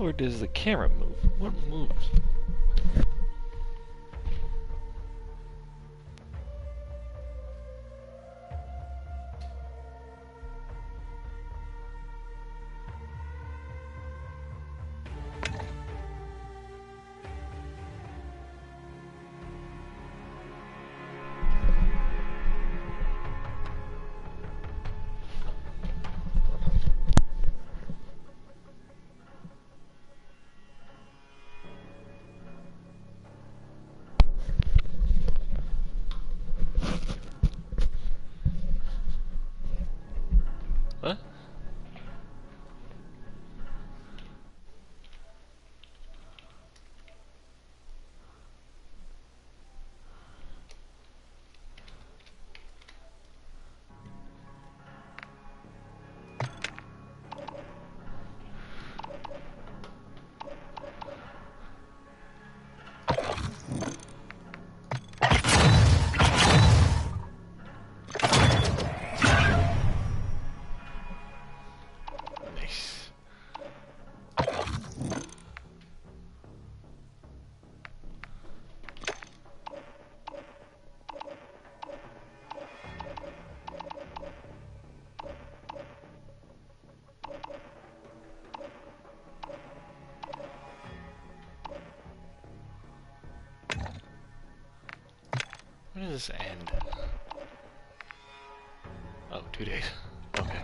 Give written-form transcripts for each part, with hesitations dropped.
move or does the camera move? What moves? What? When does this end? Oh, 2 days. Okay.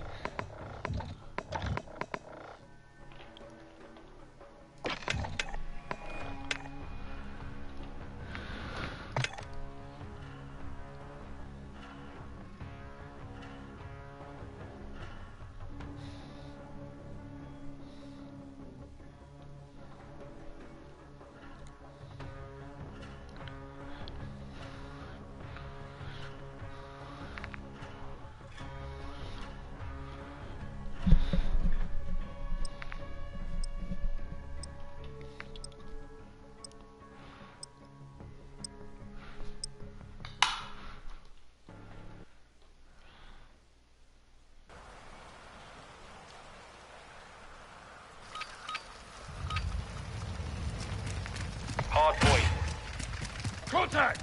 Hard point. Contact!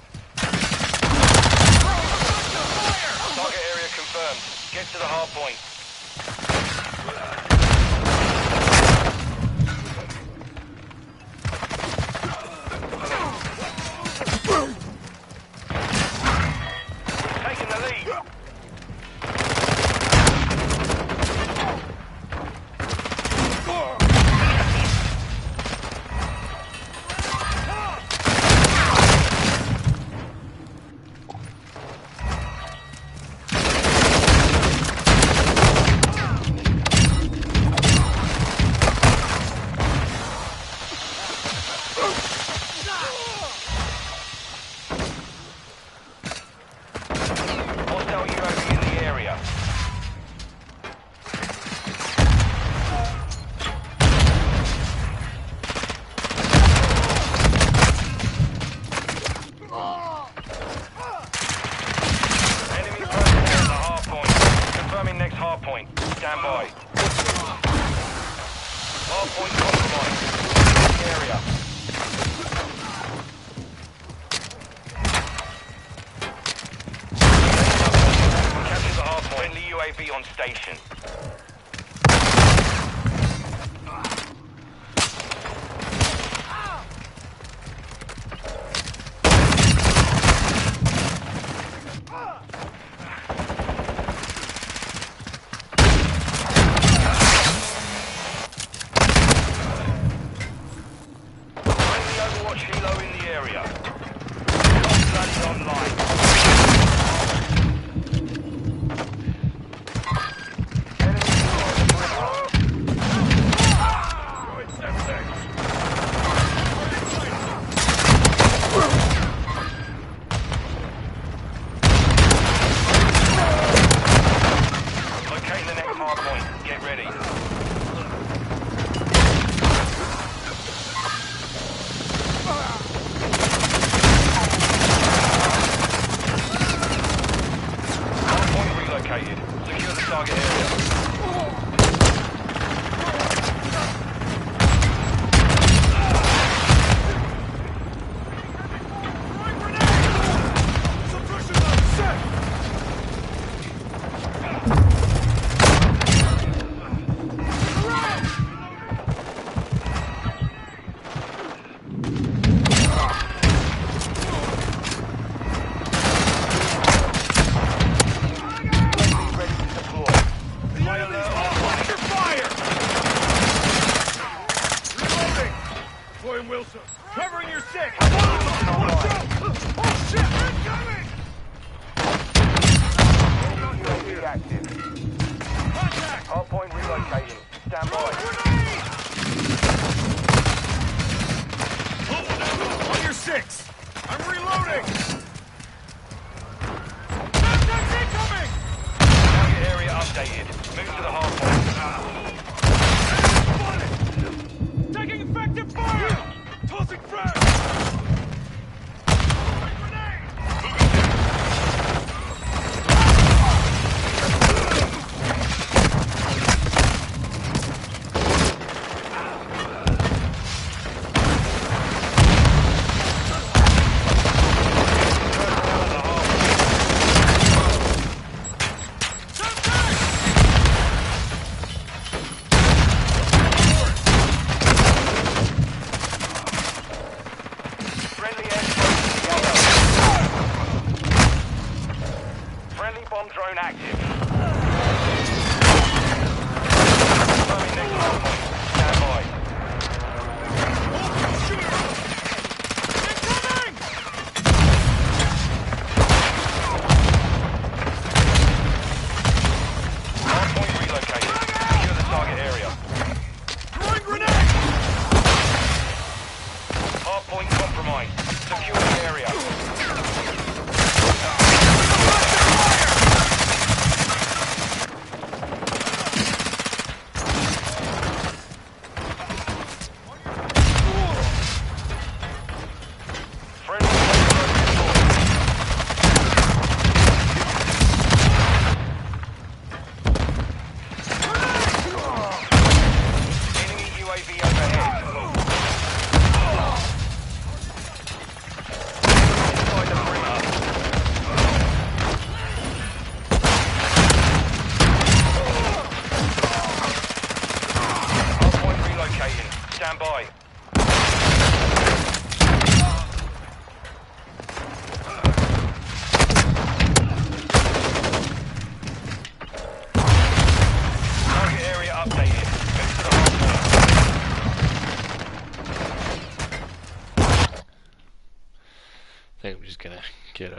Target area confirmed. Get to the hard point. Taking the lead. Hostile UAV in the area. Enemy personnel at the hard point. Confirming next hard point. Stand by. Hard point compromised. Area. Capture the hard point. Friendly UAV on station. Friendly Overwatch helo in the area. Blood is online. Locating the next hard point. Get ready. Hard point relocated. Secure the target area. updated. Move to the hard point. Taking effective fire! Tossing frag! Friendly bomb drone active. Confirming next hard point. Stand by. Hard point relocated. Secure the target area. Throwing grenade! Hard point compromised. Secure the area. Enemy UAV overhead. Inside the perimeter. Hardpoint relocating. Stand by. Target area updated. Move to the hardpoint. I think I'm just gonna get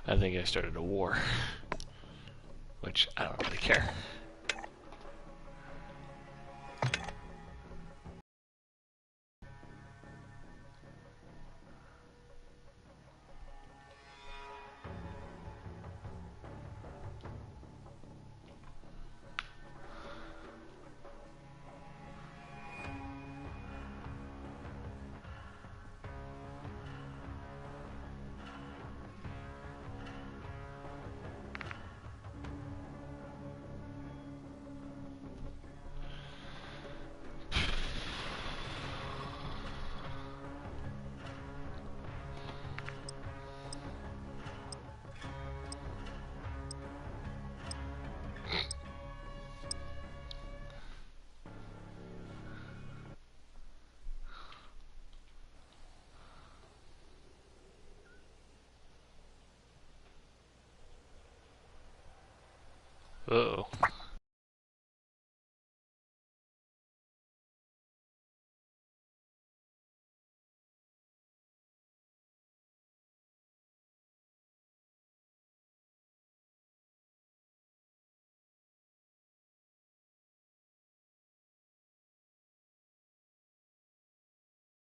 I think I started a war, which I don't really care. Uh-oh.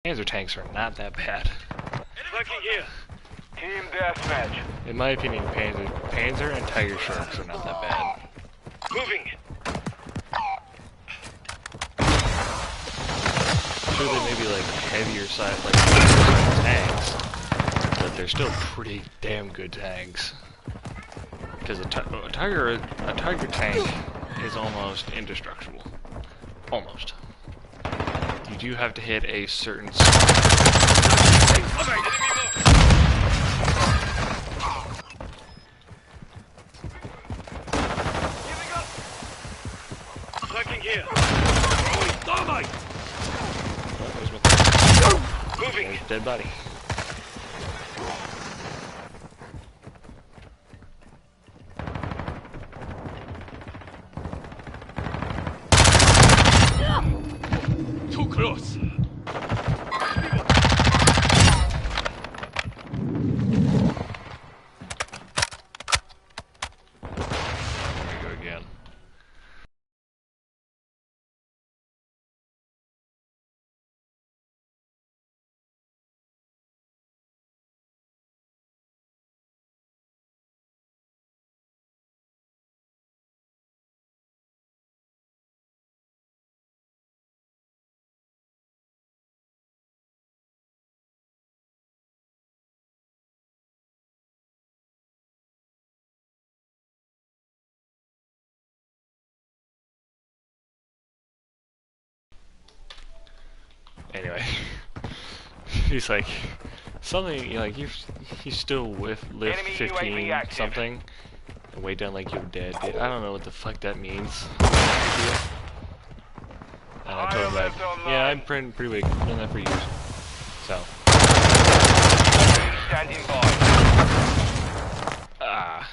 Panzer tanks are not that bad. Look at you. Team deathmatch. In my opinion, Panzer and Tiger Sharks are not that bad. Moving. Sure, they may be like heavier side, like tanks, but they're still pretty damn good tanks. Because a tiger tank is almost indestructible. Almost. You do have to hit a certain. Looking here. Thermite! Moving. There's dead body. Too close! There we go again. Anyway, he's like something like you still live Enemy UAV 15 active. something and wait down like you're dead. Dude, I don't know what the fuck that means. And I told him that, yeah, I'm pretty weak. I've done that for years. So. Standing by. Ah.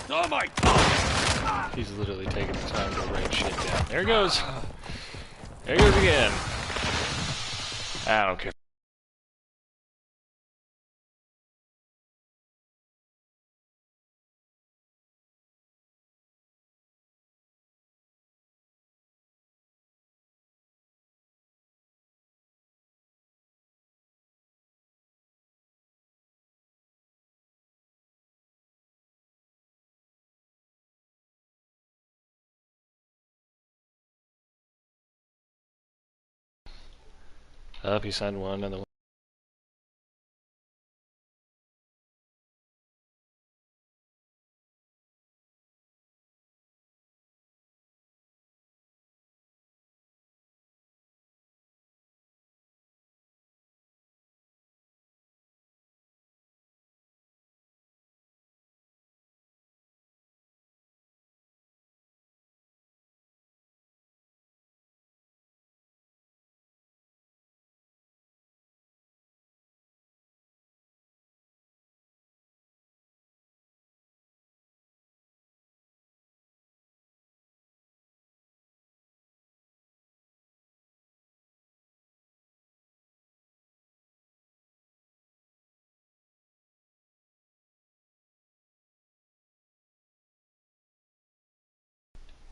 Thermite! He's literally taking the time to write shit down. There it goes. There it goes again. I don't care. Up, he signed one, and the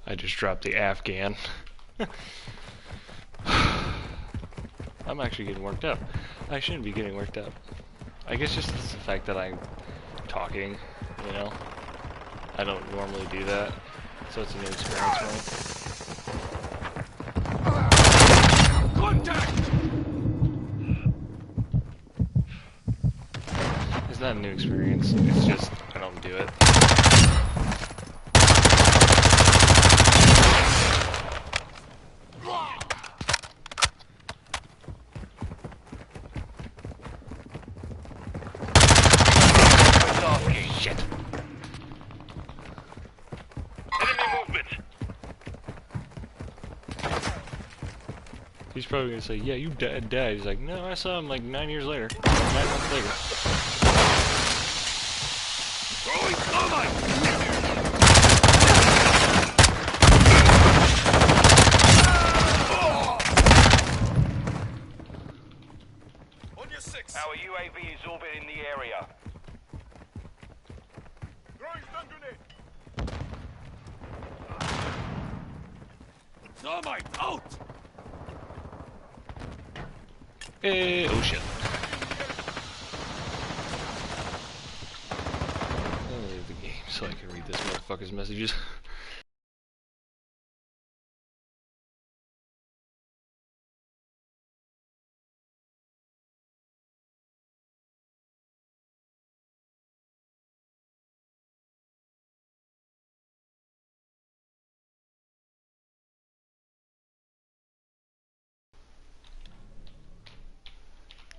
I just dropped the Afghan. I'm actually getting worked up. I shouldn't be getting worked up. I guess just the fact that I'm talking, you know? I don't normally do that, so it's a new experience for me. Contact! It's not a new experience, it's just I don't do it. Shit. Enemy movement. He's probably gonna say, yeah, you dead. He's like, no, I saw him like 9 years later. 9 months later. Throwing thermite! On your six! Our UAV is orbiting the area. Throwing stun grenade! Dynamite out! Hey, oh shit. Let me leave the game so I can read this motherfucker's messages.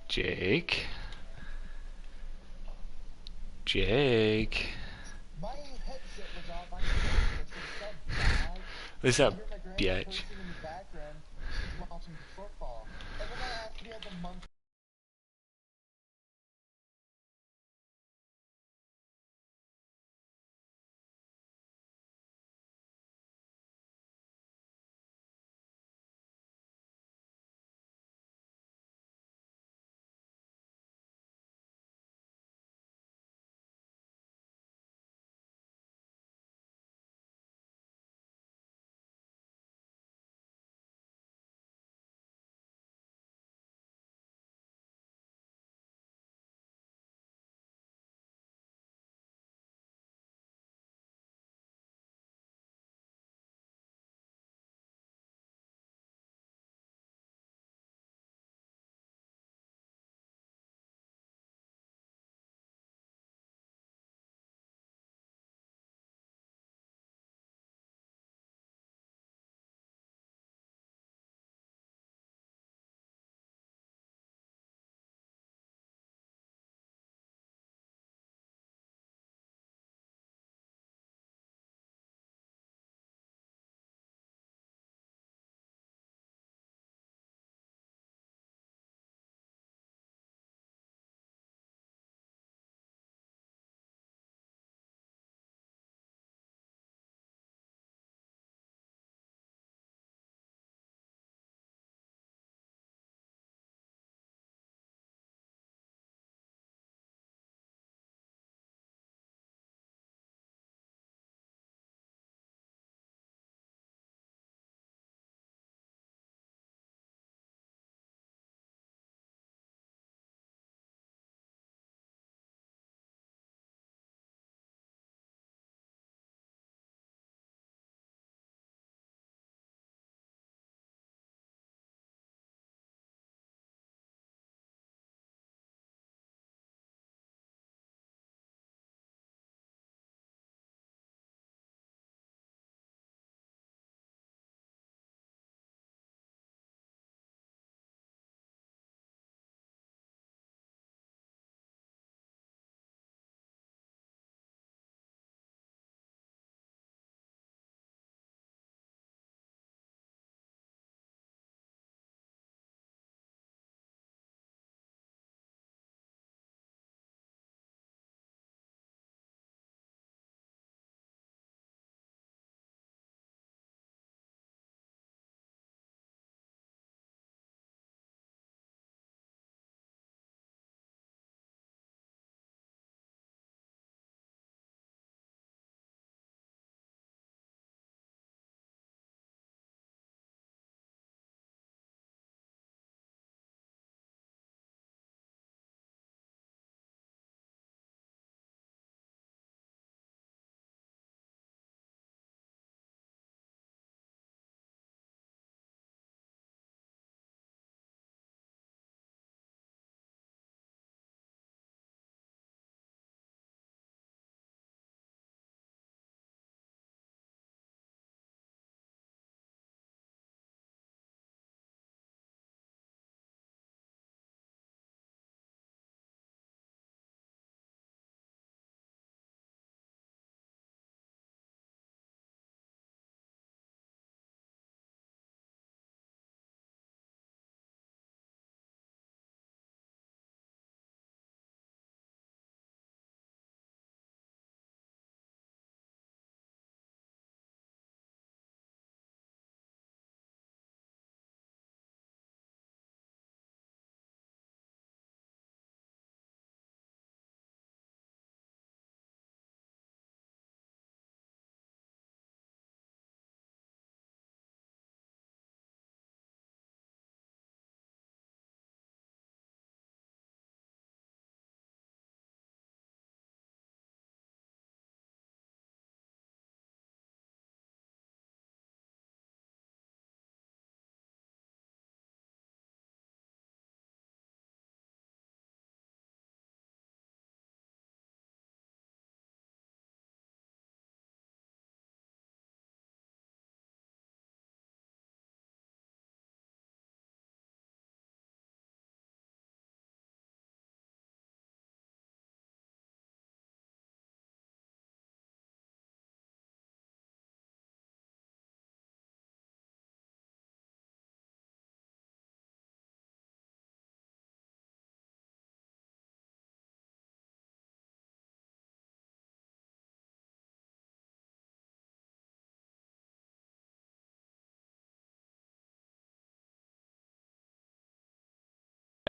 Jake? Jake? My headset was off. I'm so What's sad. up, I hear my grandma bitch? cursing in the background. She's watching football. And then I asked if he had the monkey.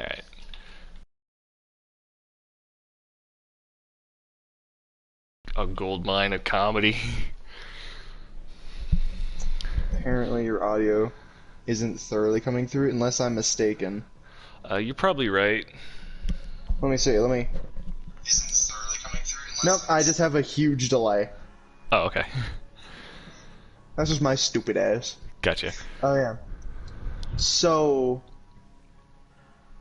Alright. A gold mine of comedy. Apparently your audio isn't thoroughly coming through unless I'm mistaken. You're probably right. Let me see, let me... Isn't thoroughly coming through Nope, I just have a huge delay. Oh, okay. That's just my stupid ass. Gotcha. Oh yeah. So...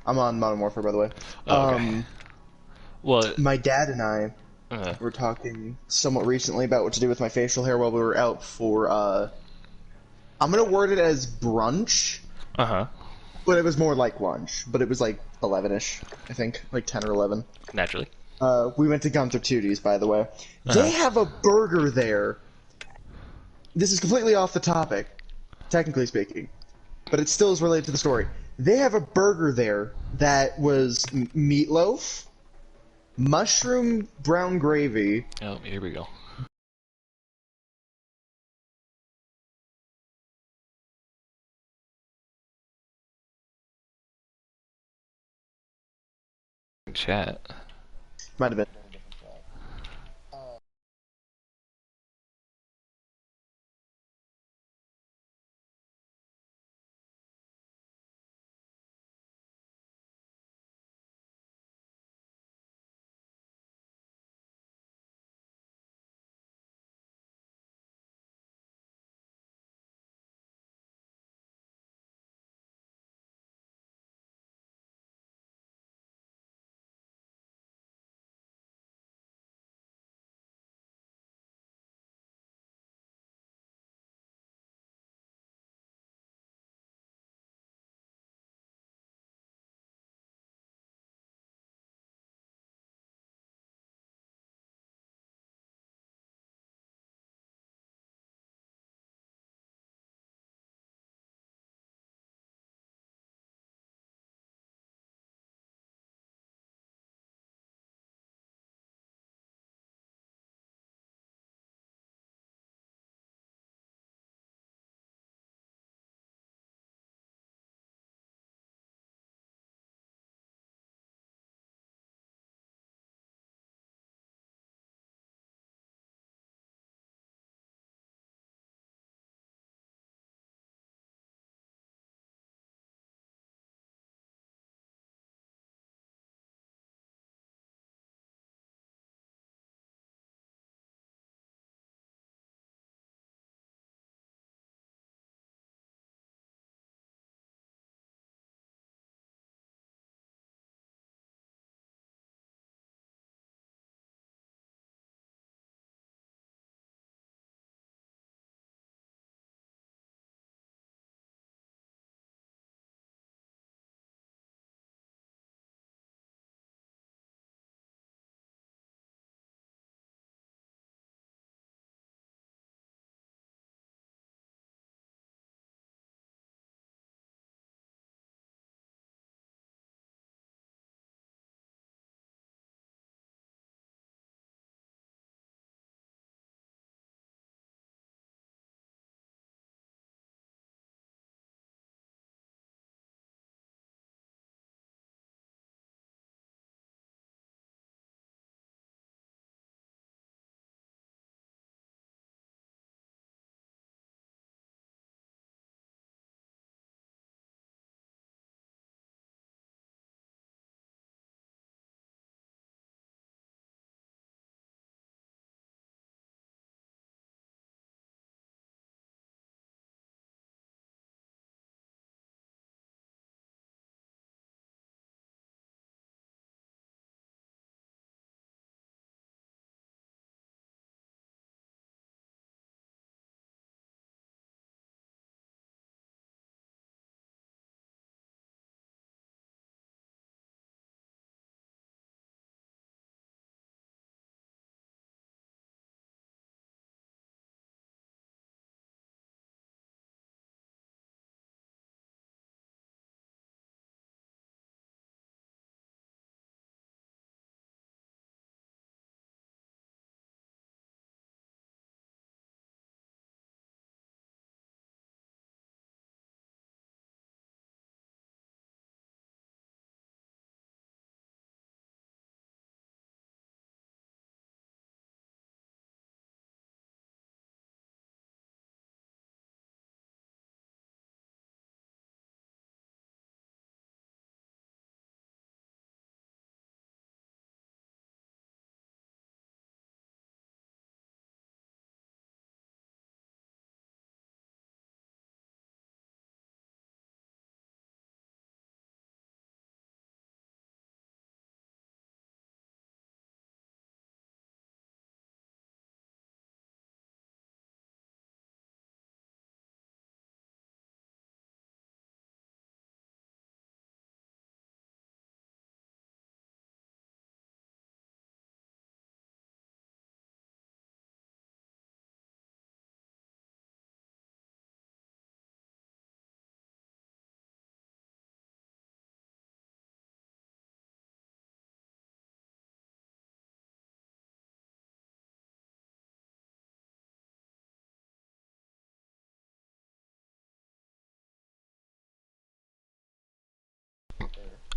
I'm on Modern Warfare, by the way. Oh, okay. Well, My dad and I were talking somewhat recently about what to do with my facial hair while we were out for, I'm gonna word it as brunch. uh-huh. But it was more like lunch. But it was like 11-ish, I think. Like 10 or 11. Naturally. We went to Gunther Tooties, by the way. They have a burger there. This is completely off the topic, technically speaking. But it still is related to the story. They have a burger there that was meatloaf, mushroom brown gravy. Oh, here we go. Chat. Might have been.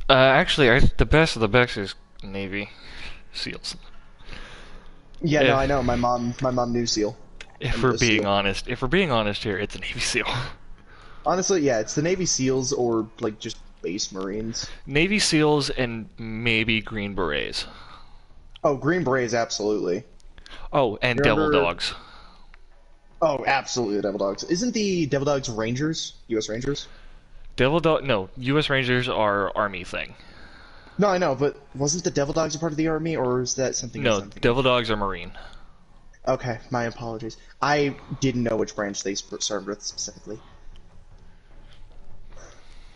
Actually, the best of the best is Navy SEALs. Yeah, no, If I know. My mom knew SEAL. if And we're a being SEAL. honest, if we're being honest here, it's a Navy SEAL. Honestly, yeah, it's the Navy SEALs or like just base Marines. Navy SEALs and maybe Green Berets. Oh, Green Berets, absolutely. Oh, and Devil Remember? Dogs. Oh, absolutely, the Devil Dogs. Isn't the Devil Dogs Rangers? U.S. Rangers? No, U.S. Rangers are Army thing. No, I know, but wasn't the Devil Dogs a part of the Army, or is that something else No, I'm thinking Devil Dogs are Marine. of? Okay, my apologies. I didn't know which branch they served with specifically.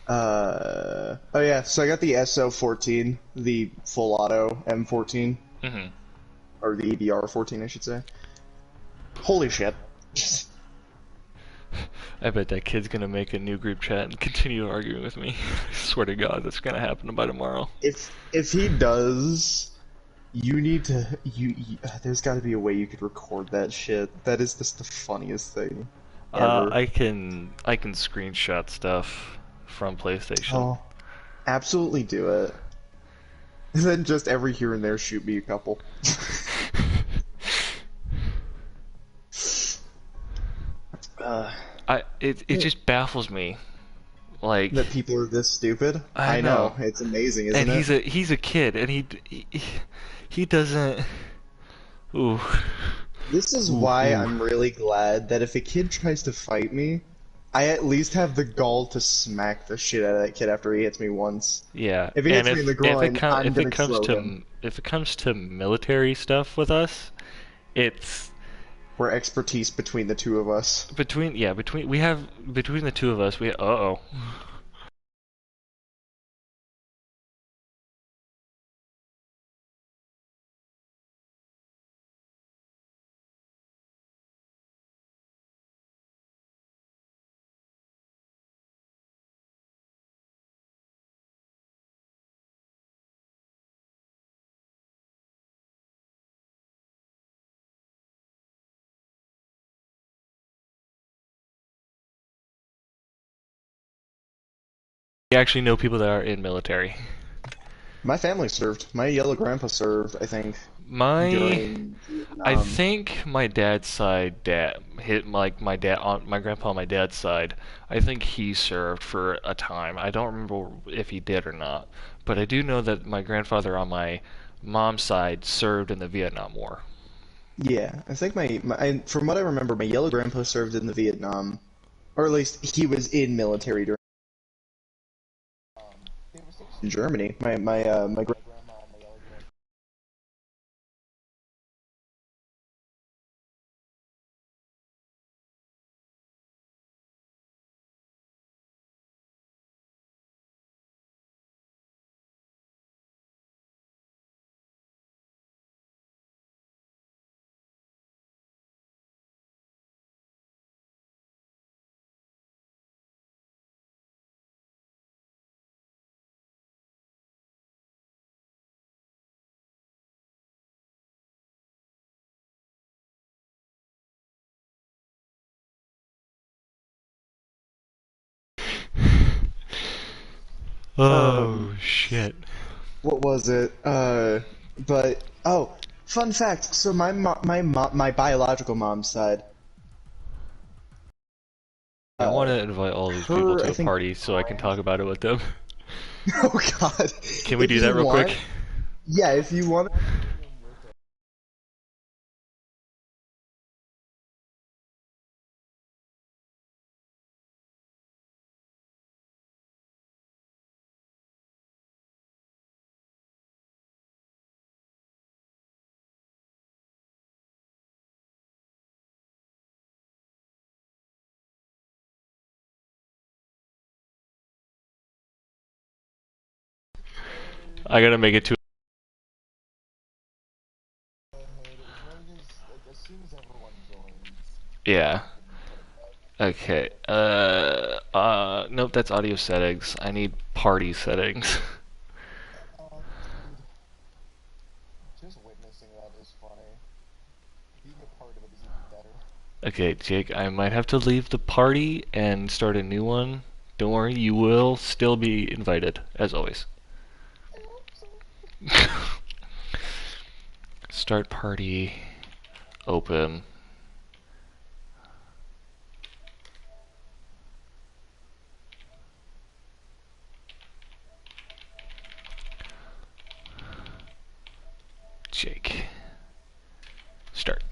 Oh yeah, so I got the SO-14, the full auto M14, Hmm. or the EBR-14, I should say. Holy shit. I bet that kid's gonna make a new group chat and continue arguing with me. I swear to God, that's gonna happen by tomorrow. If he does, you need to there's got to be a way you could record that shit. That is just the funniest thing ever. I can screenshot stuff from PlayStation. Oh, absolutely do it. And then just every here and there shoot me a couple. uh, It just baffles me. Like, that people are this stupid. I I know. know. It's amazing, isn't and it? he's a kid, and he doesn't. Ooh. This is Ooh, why ooh. I'm really glad that if a kid tries to fight me, I at least have the gall to smack the shit out of that kid after he hits me once. Yeah, If he and hits me in the groin, I'm if it gonna comes throw to him. military stuff with us, it's We're expertise between the two of us. between the two of us we uh-oh. We actually know people that are in military. My family served. My yellow grandpa served, I think, My during I Vietnam. think my dad's side dad hit like my grandpa on my dad's side. I think he served for a time. I don't remember if he did or not, but I do know that my grandfather on my mom's side served in the Vietnam War. Yeah, I think from what I remember, my yellow grandpa served in the Vietnam, or at least he was in military during They were stationed in Germany. My grandma and my yellow grandpa. Oh shit. what was it? But oh, fun fact. So my biological mom's side. I want Uh, to invite all these people her to I a think. party so I can talk about it with them. Oh God. Can we If do you that real want, quick? yeah. If you want. I gotta make it to. As soon as everyone joins, Yeah. Okay. Nope, that's audio settings. I need party settings. dude, just witnessing that is funny. Being a part of it is even better. Okay, Jake, I might have to leave the party and start a new one. Don't worry, you will still be invited, as always. Start party. Open. Jake. Start.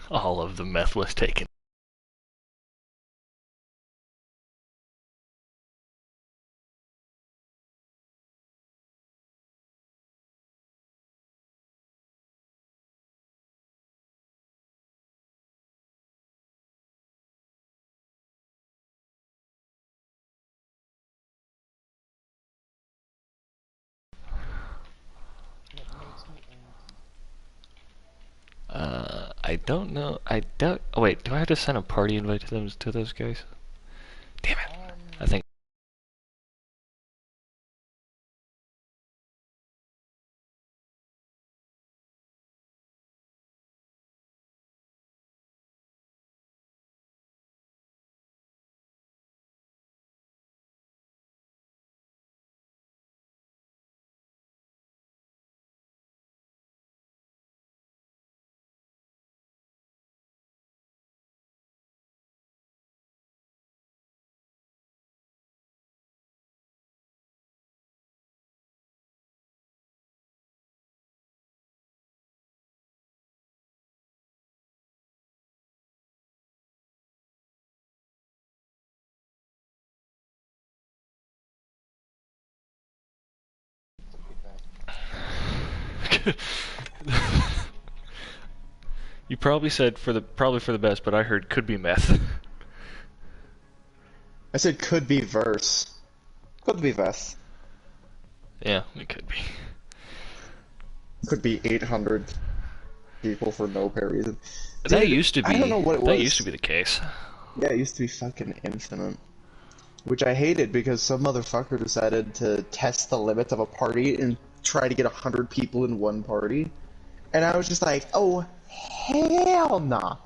All of the meth was taken. I don't know. I don't. Oh wait, do I have to send a party invite to them to those guys? Damn it! I think. You probably said probably for the best, but I heard could be meth. I said could be verse. Could be Veth. Yeah, it could be. Could be 800 people for no apparent reason. That Dude, used to be. I don't know what it was. That used to be the case. Yeah, it used to be fucking infinite. Which I hated because some motherfucker decided to test the limits of a party and try to get 100 people in one party. And I was just like, oh, hell nah.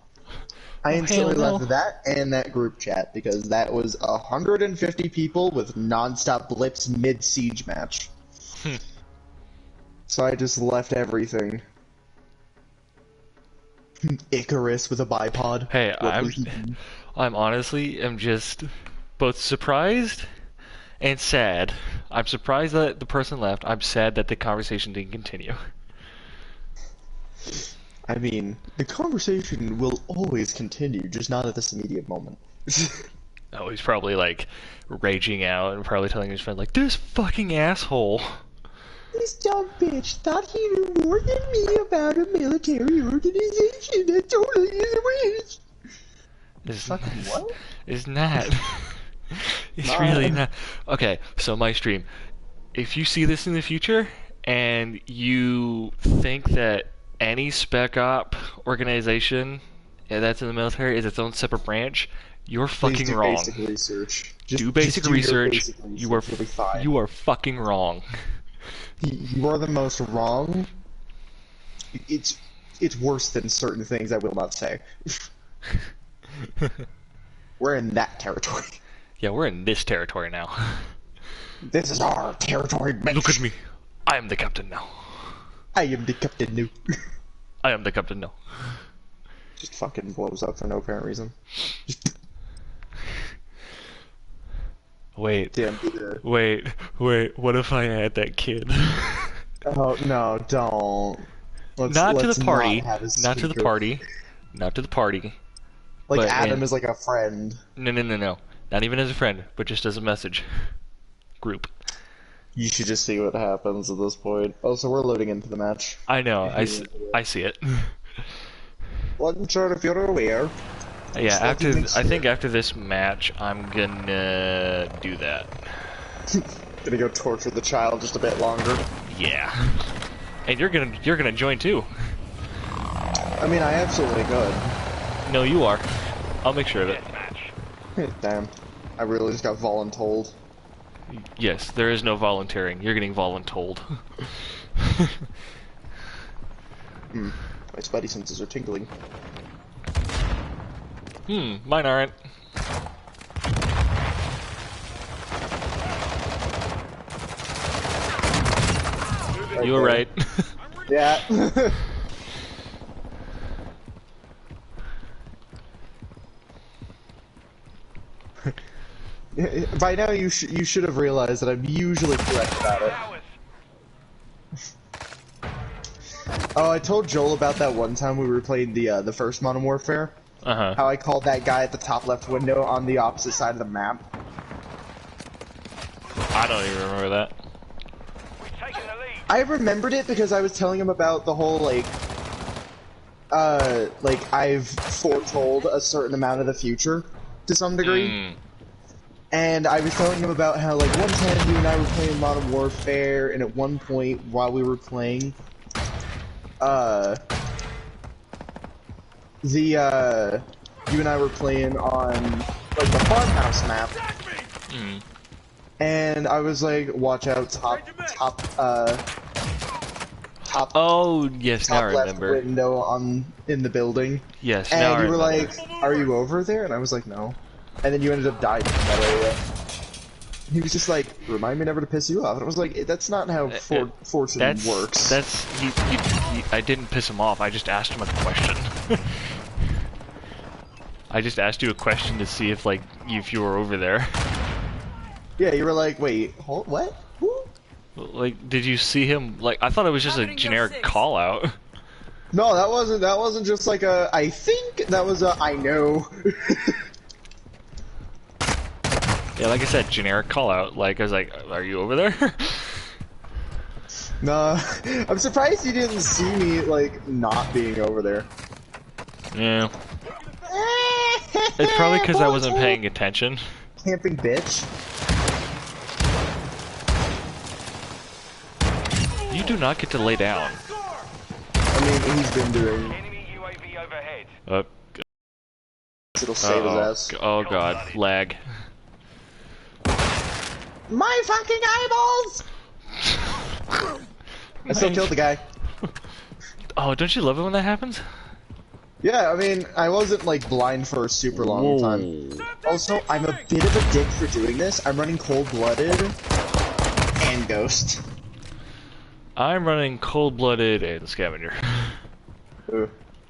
I instantly hell no. left that and that group chat because that was 150 people with non-stop blips mid-siege match. So I just left everything. Icarus with a bipod. Hey, What I'm honestly am just both surprised and sad. I'm surprised that the person left. I'm sad that the conversation didn't continue. I mean, the conversation will always continue, just not at this immediate moment. Oh, he's probably like raging out and probably telling his friend like, "This fucking asshole." This dumb bitch thought he knew more than me about a military organization. That's totally is. Is Fucking what? Is not. It's Nah. really not. Okay, so my stream. If you see this in the future and you think that any spec op organization that's in the military is its own separate branch, you're Please fucking do wrong. basic research. Do basic your research. basic You are You'll be fine. you are fucking wrong. You are the most wrong. It's worse than certain things I will not say. We're in that territory. Yeah, we're in this territory now. This is our territory, bitch. Look at me. I am the captain now. I am the captain new. I am the captain now. Just fucking blows up for no apparent reason. Wait. Damn. Wait. What if I add that kid? Oh no! Don't. Not to let's the party. Not, have a Not to the secret. party. Not to the party. Like but Adam is like a friend. No. Not even as a friend, but just as a message. Group. You should just see what happens at this point. Oh, so we're loading into the match. I know. I see it. Wasn't sure if you're aware. Yeah. I think after this match, I'm gonna do that. Gonna go torture the child just a bit longer. Yeah. And you're gonna join too. I mean, I absolutely could. No, you are. I'll make sure of it. Damn. I really just got voluntold. Yes, there is no volunteering. You're getting voluntold. My spidey senses are tingling. Mine aren't. You were right. Yeah. By now you should have realized that I'm usually correct about it. Oh, I told Joel about that one time we were playing the first Modern Warfare. How I called that guy at the top left window on the opposite side of the map. I don't even remember that. I remembered it because I was telling him about the whole like I've foretold a certain amount of the future to some degree. And I was telling him about how like one time you and I were playing Modern Warfare, and at one point while we were playing, you and I were playing on like the farmhouse map. And I was like, watch out, top Oh yes, now I left remember. window in the building. Yes, now I And you were remember. like, are you over there? And I was like, no. And then you ended up dying in that area. He was just like, remind me never to piss you off. And I was like, that's not how fortune works. I didn't piss him off. I just asked him a question. I just asked you a question to see if if you were over there. Yeah, you were like, wait, hold, what? Who? Like, did you see him? Like, I thought it was just a generic call out. No, that wasn't just like a, I think, that was a, I know. Yeah, like I said, generic call out. Like, I was like, are you over there? Nah, I'm surprised you didn't see me, like, not being over there. Yeah. It's probably because I wasn't paying attention. Camping bitch. You do not get to lay down. I mean, he's been doing. Enemy UAV overhead. It'll save his ass. Oh god, lag. My fucking eyeballs! I still killed the guy. Oh, don't you love it when that happens? Yeah, I mean, I wasn't like blind for a super long time. Also, I'm a bit of a dick for doing this. I'm running cold-blooded and ghost. I'm running cold-blooded and scavenger.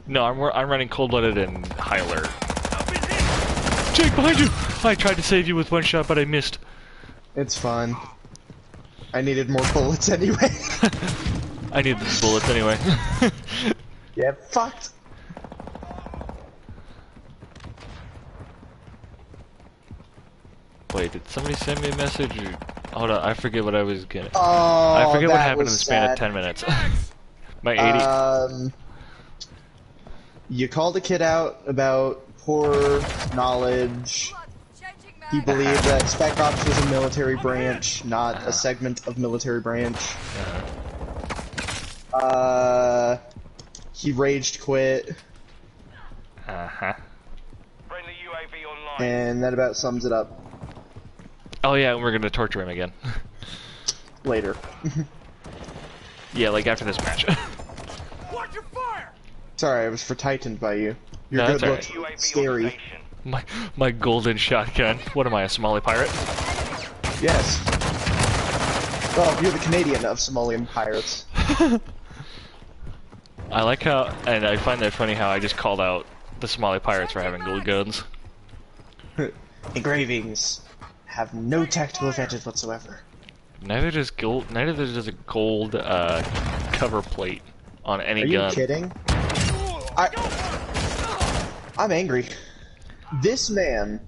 No, I'm running cold-blooded and high alert. Jake, behind you! I tried to save you with one shot, but I missed. It's fine. I needed more bullets anyway. I need the bullets anyway. Yeah, fucked. Wait, did somebody send me a message? Or... Hold on, I forget what I was getting. Oh, I forget what happened in was the span sad. of 10 minutes. My 80. You called a kid out about poor knowledge. He believed that Spec Ops was a military branch, not a segment of military branch. He raged quit. Uh-huh. Friendly UAV online. And that about sums it up. Oh yeah, and we're gonna torture him again. Later. Yeah, like after this match. Watch your fire! Sorry, I was for tightened by you. Your No, good that's looks UAV on scary. station. My golden shotgun. What am I, a Somali pirate? Yes. Well, you're the Canadian of Somalian pirates. I like how, and I find that funny how I just called out the Somali pirates for having gold guns. Engravings have no tactical advantage whatsoever. Neither does a gold cover plate on any Are you gun. kidding? I'm angry. This man,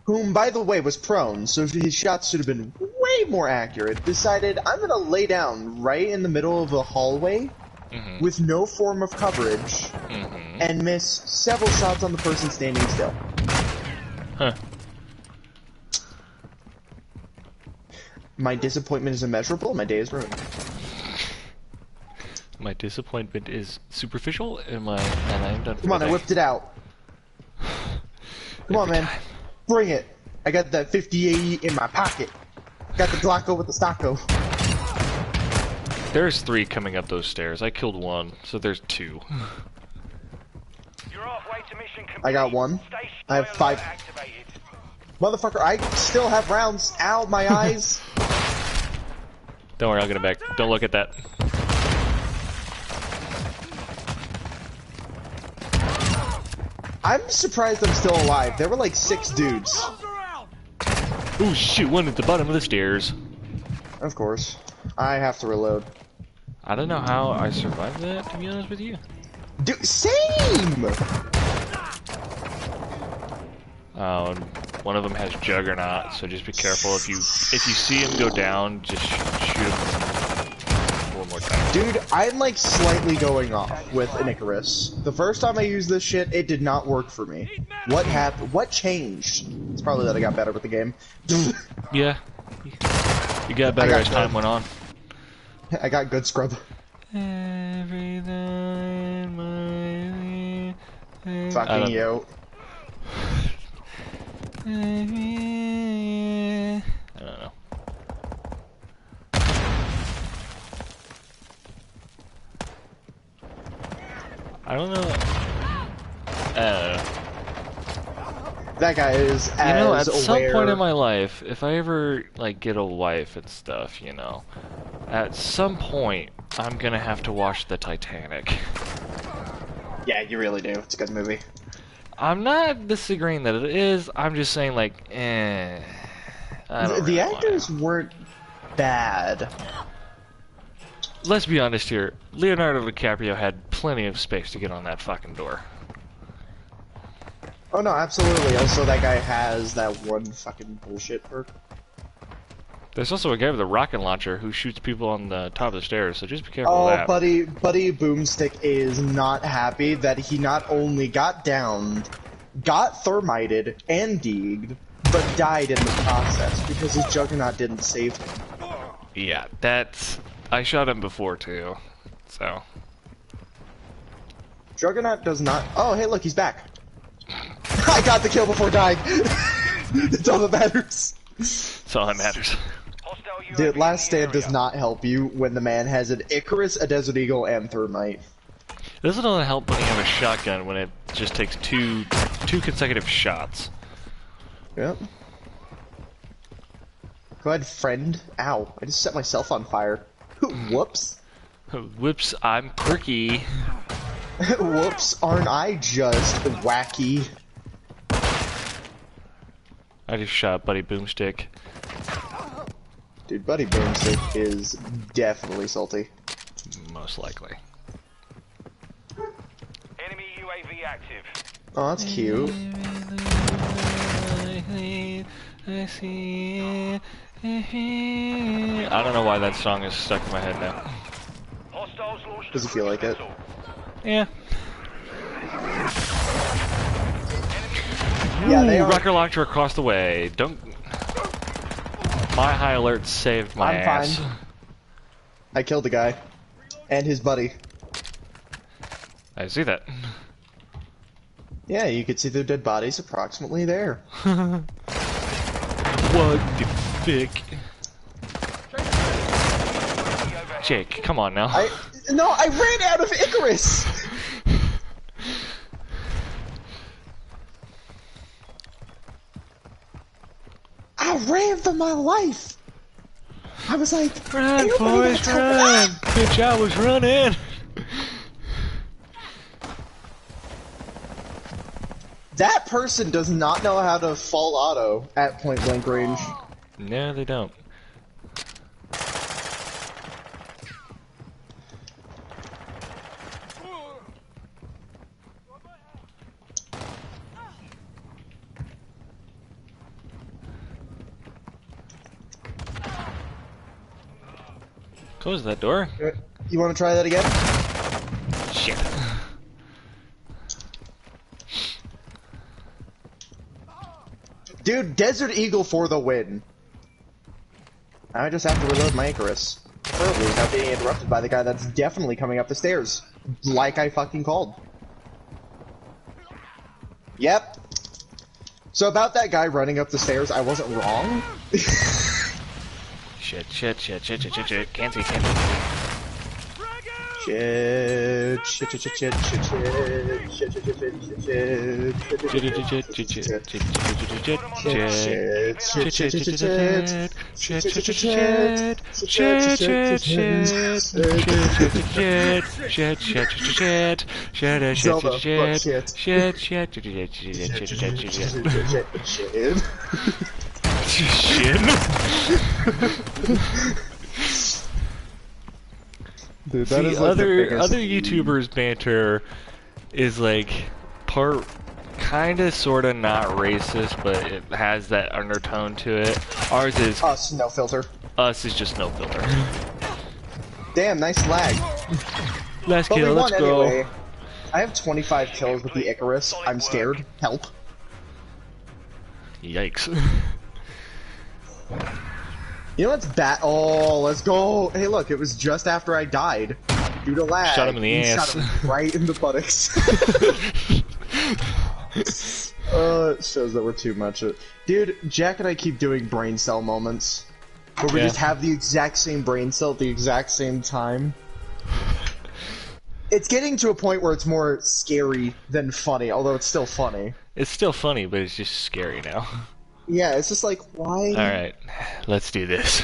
whom by the way was prone, so his shots should have been way more accurate, decided I'm gonna lay down right in the middle of a hallway with no form of coverage and miss several shots on the person standing still. Huh. My disappointment is immeasurable. My day is ruined. My disappointment is superficial, and I am done. Come on, I whipped it out. Come on, man. Bring it. I got that 50 in my pocket. Got the Glocko with the Stocko. There's 3 coming up those stairs. I killed 1, so there's 2. You're halfway to mission complete. I got 1. Stay I have 5. activated. Motherfucker, I still have rounds. Ow, my eyes. Don't worry, I'll get it back. Don't look at that. I'm surprised I'm still alive. There were like 6 dudes. Ooh, shoot, one at the bottom of the stairs. Of course. I have to reload. I don't know how I survived that, to be honest with you. Dude, same! One of them has Juggernaut, so just be careful. If you see him go down, just shoot him one more time. Dude, I'm like slightly going off with an Icarus. The first time I used this shit, it did not work for me. What happened? What changed? It's probably that I got better with the game. Yeah. You got better as time went on. I got good scrub. Fucking yo. I don't know. I don't know. That guy is as you know, at aware. some point in my life, if I ever like get a wife and stuff, you know, at some point I'm gonna have to watch the Titanic. Yeah, you really do. It's a good movie. I'm not disagreeing that it is. I'm just saying, like, I don't The really actors wanna. weren't bad. Let's be honest here. Leonardo DiCaprio had plenty of space to get on that fucking door. Oh no, absolutely. Also, that guy has that one fucking bullshit perk. There's also a guy with a rocket launcher who shoots people on the top of the stairs, so just be careful Oh, of that. buddy Boomstick is not happy that he not only got downed, got thermited and deegged, but died in the process because his Juggernaut didn't save him. Yeah, that's... I shot him before, too, so... Juggernaut does not... Oh, hey, look, he's back. I got the kill before dying. That's all that matters. That's all that matters. Hostile UAV Dude, in Last the Stand does area. not help you when the man has an Icarus, a Desert Eagle, and Thermite. It doesn't really help when you have a shotgun when it just takes two consecutive shots. Yep. Go ahead, friend. Ow, I just set myself on fire. Whoops. Whoops, I'm quirky. Whoops, aren't I just wacky? I just shot Buddy Boomstick. Dude, Buddy Boomstick is definitely salty. Most likely. Enemy UAV active. Oh, that's cute. I don't know why that song is stuck in my head now. Hostiles launched Does a it feel like it? missile. Yeah. Yeah, they are. Rocket launcher across the way. Don't. My high alert saved my I'm ass. fine. I killed the guy. And his buddy. I see that. Yeah, you could see their dead bodies approximately there. What the fuck? Jake, come on now. No, I ran out of Icarus! I ran for my life! I was like, Run, "Ain't nobody boys, gonna tell me run! that." Bitch, I was running! That person does not know how to fall auto at point blank range. No, they don't. Close that door. You want to try that again? Shit. Dude, Desert Eagle for the win. I just have to reload my Icarus. Preferably without being interrupted by the guy that's definitely coming up the stairs. Like I fucking called. Yep. So about that guy running up the stairs, I wasn't wrong. Shit. Can't see. Dude, that See, is like other YouTubers banter is like part kinda sorta not racist, but it has that undertone to it. Ours is us, no filter. us is just no filter. Damn, nice lag. Last But we kill, won let's go. anyway. I have 25 kills with the Icarus. I'm scared. Help. Yikes. You know what's Oh, let's go. Hey, look, it was just after I died. Due to lag. Shot him in the You ass. Shot him right in the buttocks. It shows that we're too much. Dude, Jack and I keep doing brain cell moments. Where we just have the exact same brain cell at the exact same time. It's getting to a point where it's more scary than funny, although it's still funny. It's still funny, but it's just scary now. Yeah, it's just like, why? Alright, let's do this.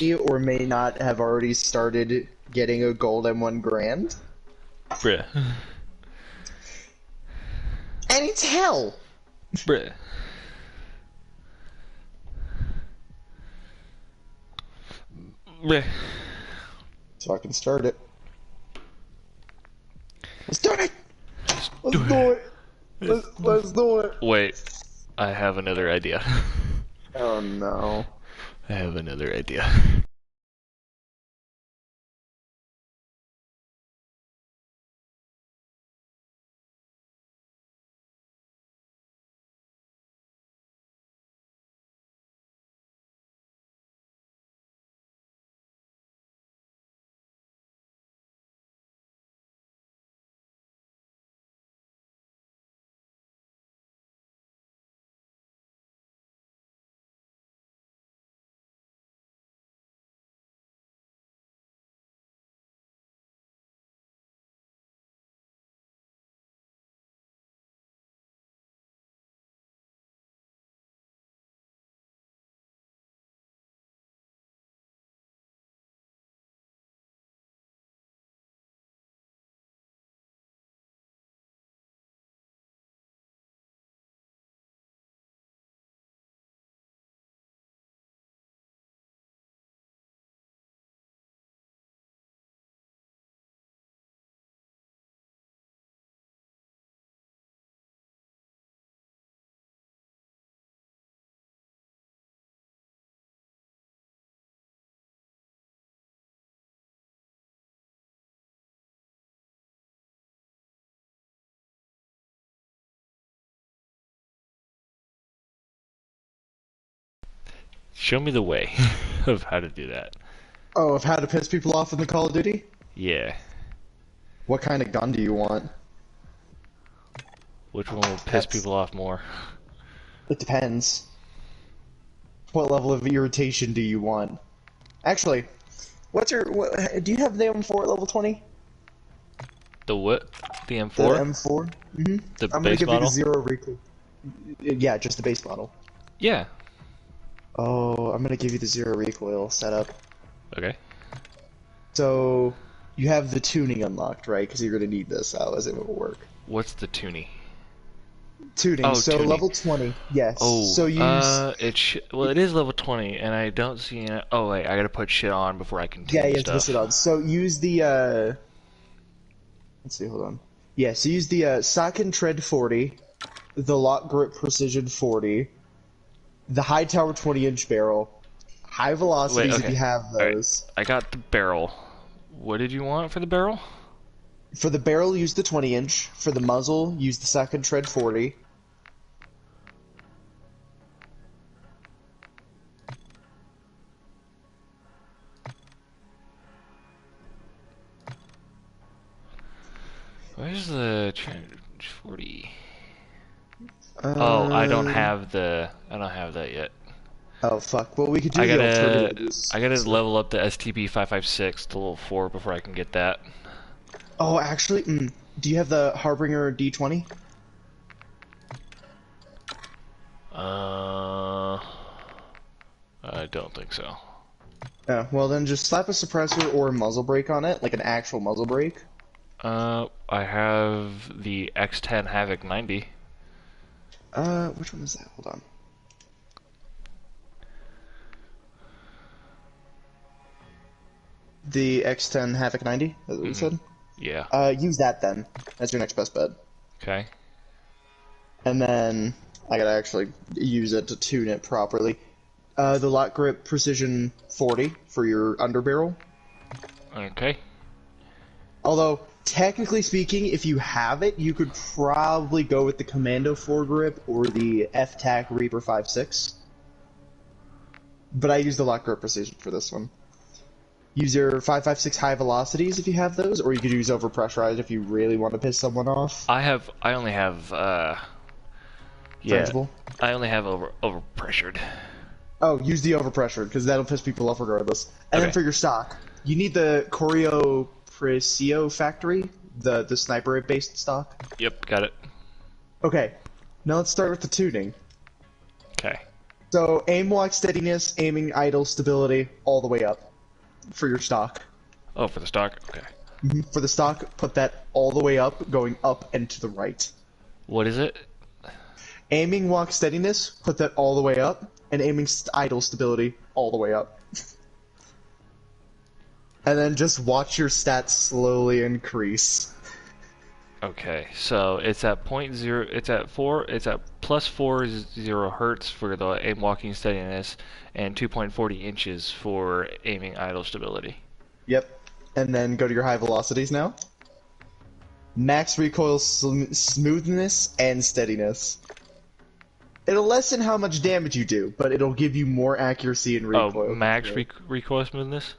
May or may not have already started getting a gold M1 Grand. Bruh. And it's hell! Bruh. Bruh. So I can start it. Let's do it! Let's do it! Let's do it! Wait. I have another idea. Oh no. I have another idea. Show me the way of how to do that. Oh, of how to piss people off in the Call of Duty? Yeah. What kind of gun do you want? Which one will piss people off more? It depends. What level of irritation do you want? Actually, do you have the M4 at level 20? The what? The M4? The M4? Mm-hmm. The I'm gonna base give model? you the 0 recoil. Yeah, just the base model. Yeah. Oh, I'm gonna give you the 0 recoil setup. Okay. So, you have the tuning unlocked, right? Because you're gonna need this, otherwise it won't work. What's the tuning? Tuning, Oh, so tuning. level 20, yes. Oh, so use... it is level 20, and I don't see it. Oh wait, I gotta put shit on before I continue Yeah, you have to stuff. list it on. So use the, let's see, hold on. Yeah, so use the, sock and tread 40, the lock grip precision 40, the high tower 20-inch barrel, high velocities Wait, if okay. you have Alright, those. I got the barrel. What did you want for the barrel? For the barrel, use the 20-inch. For the muzzle, use the sock and tread 40. Where's the 40? Oh, I don't have that yet. Oh, fuck. Well, we could do I the alternative. gotta level up the STB-556 to level 4 before I can get that. Oh, actually, do you have the Harbinger D20? I don't think so. Yeah, well then just slap a suppressor or a muzzle brake on it, like an actual muzzle brake. I have the X10 Havoc 90. Which one is that? Hold on. The X10 Havoc 90, that's what you said? Yeah. Use that then. That's your next best bet. Okay. And then I gotta actually use it to tune it properly. The lock grip precision 40 for your underbarrel. Okay. Although, technically speaking, if you have it, you could probably go with the Commando foregrip or the F-Tac Reaper 5.6. But I use the lock grip precision for this one. Use your 5.56 high velocities if you have those, or you could use overpressurized if you really want to piss someone off. I only have, yeah. Frangible? I only have overpressured. Oh, use the overpressured, because that'll piss people off regardless. And then Okay. for your stock, you need the Corio Precio Factory, the sniper-based stock. Yep, got it. Okay, now let's start with the tuning. Okay. So, aim lock steadiness, aiming idle stability, all the way up for your stock. Oh, for the stock? Okay. For the stock, put that all the way up, going up and to the right. What is it? Aiming walk steadiness, put that all the way up, and aiming idle stability, all the way up. And then just watch your stats slowly increase. Okay, so it's at 0.0, it's at 4, it's at plus 40 hertz for the aim walking steadiness, and 2.40 inches for aiming idle stability. Yep. And then go to your high velocities now. Max recoil smoothness and steadiness. It'll lessen how much damage you do, but it'll give you more accuracy and recoil. Oh, max recoil smoothness?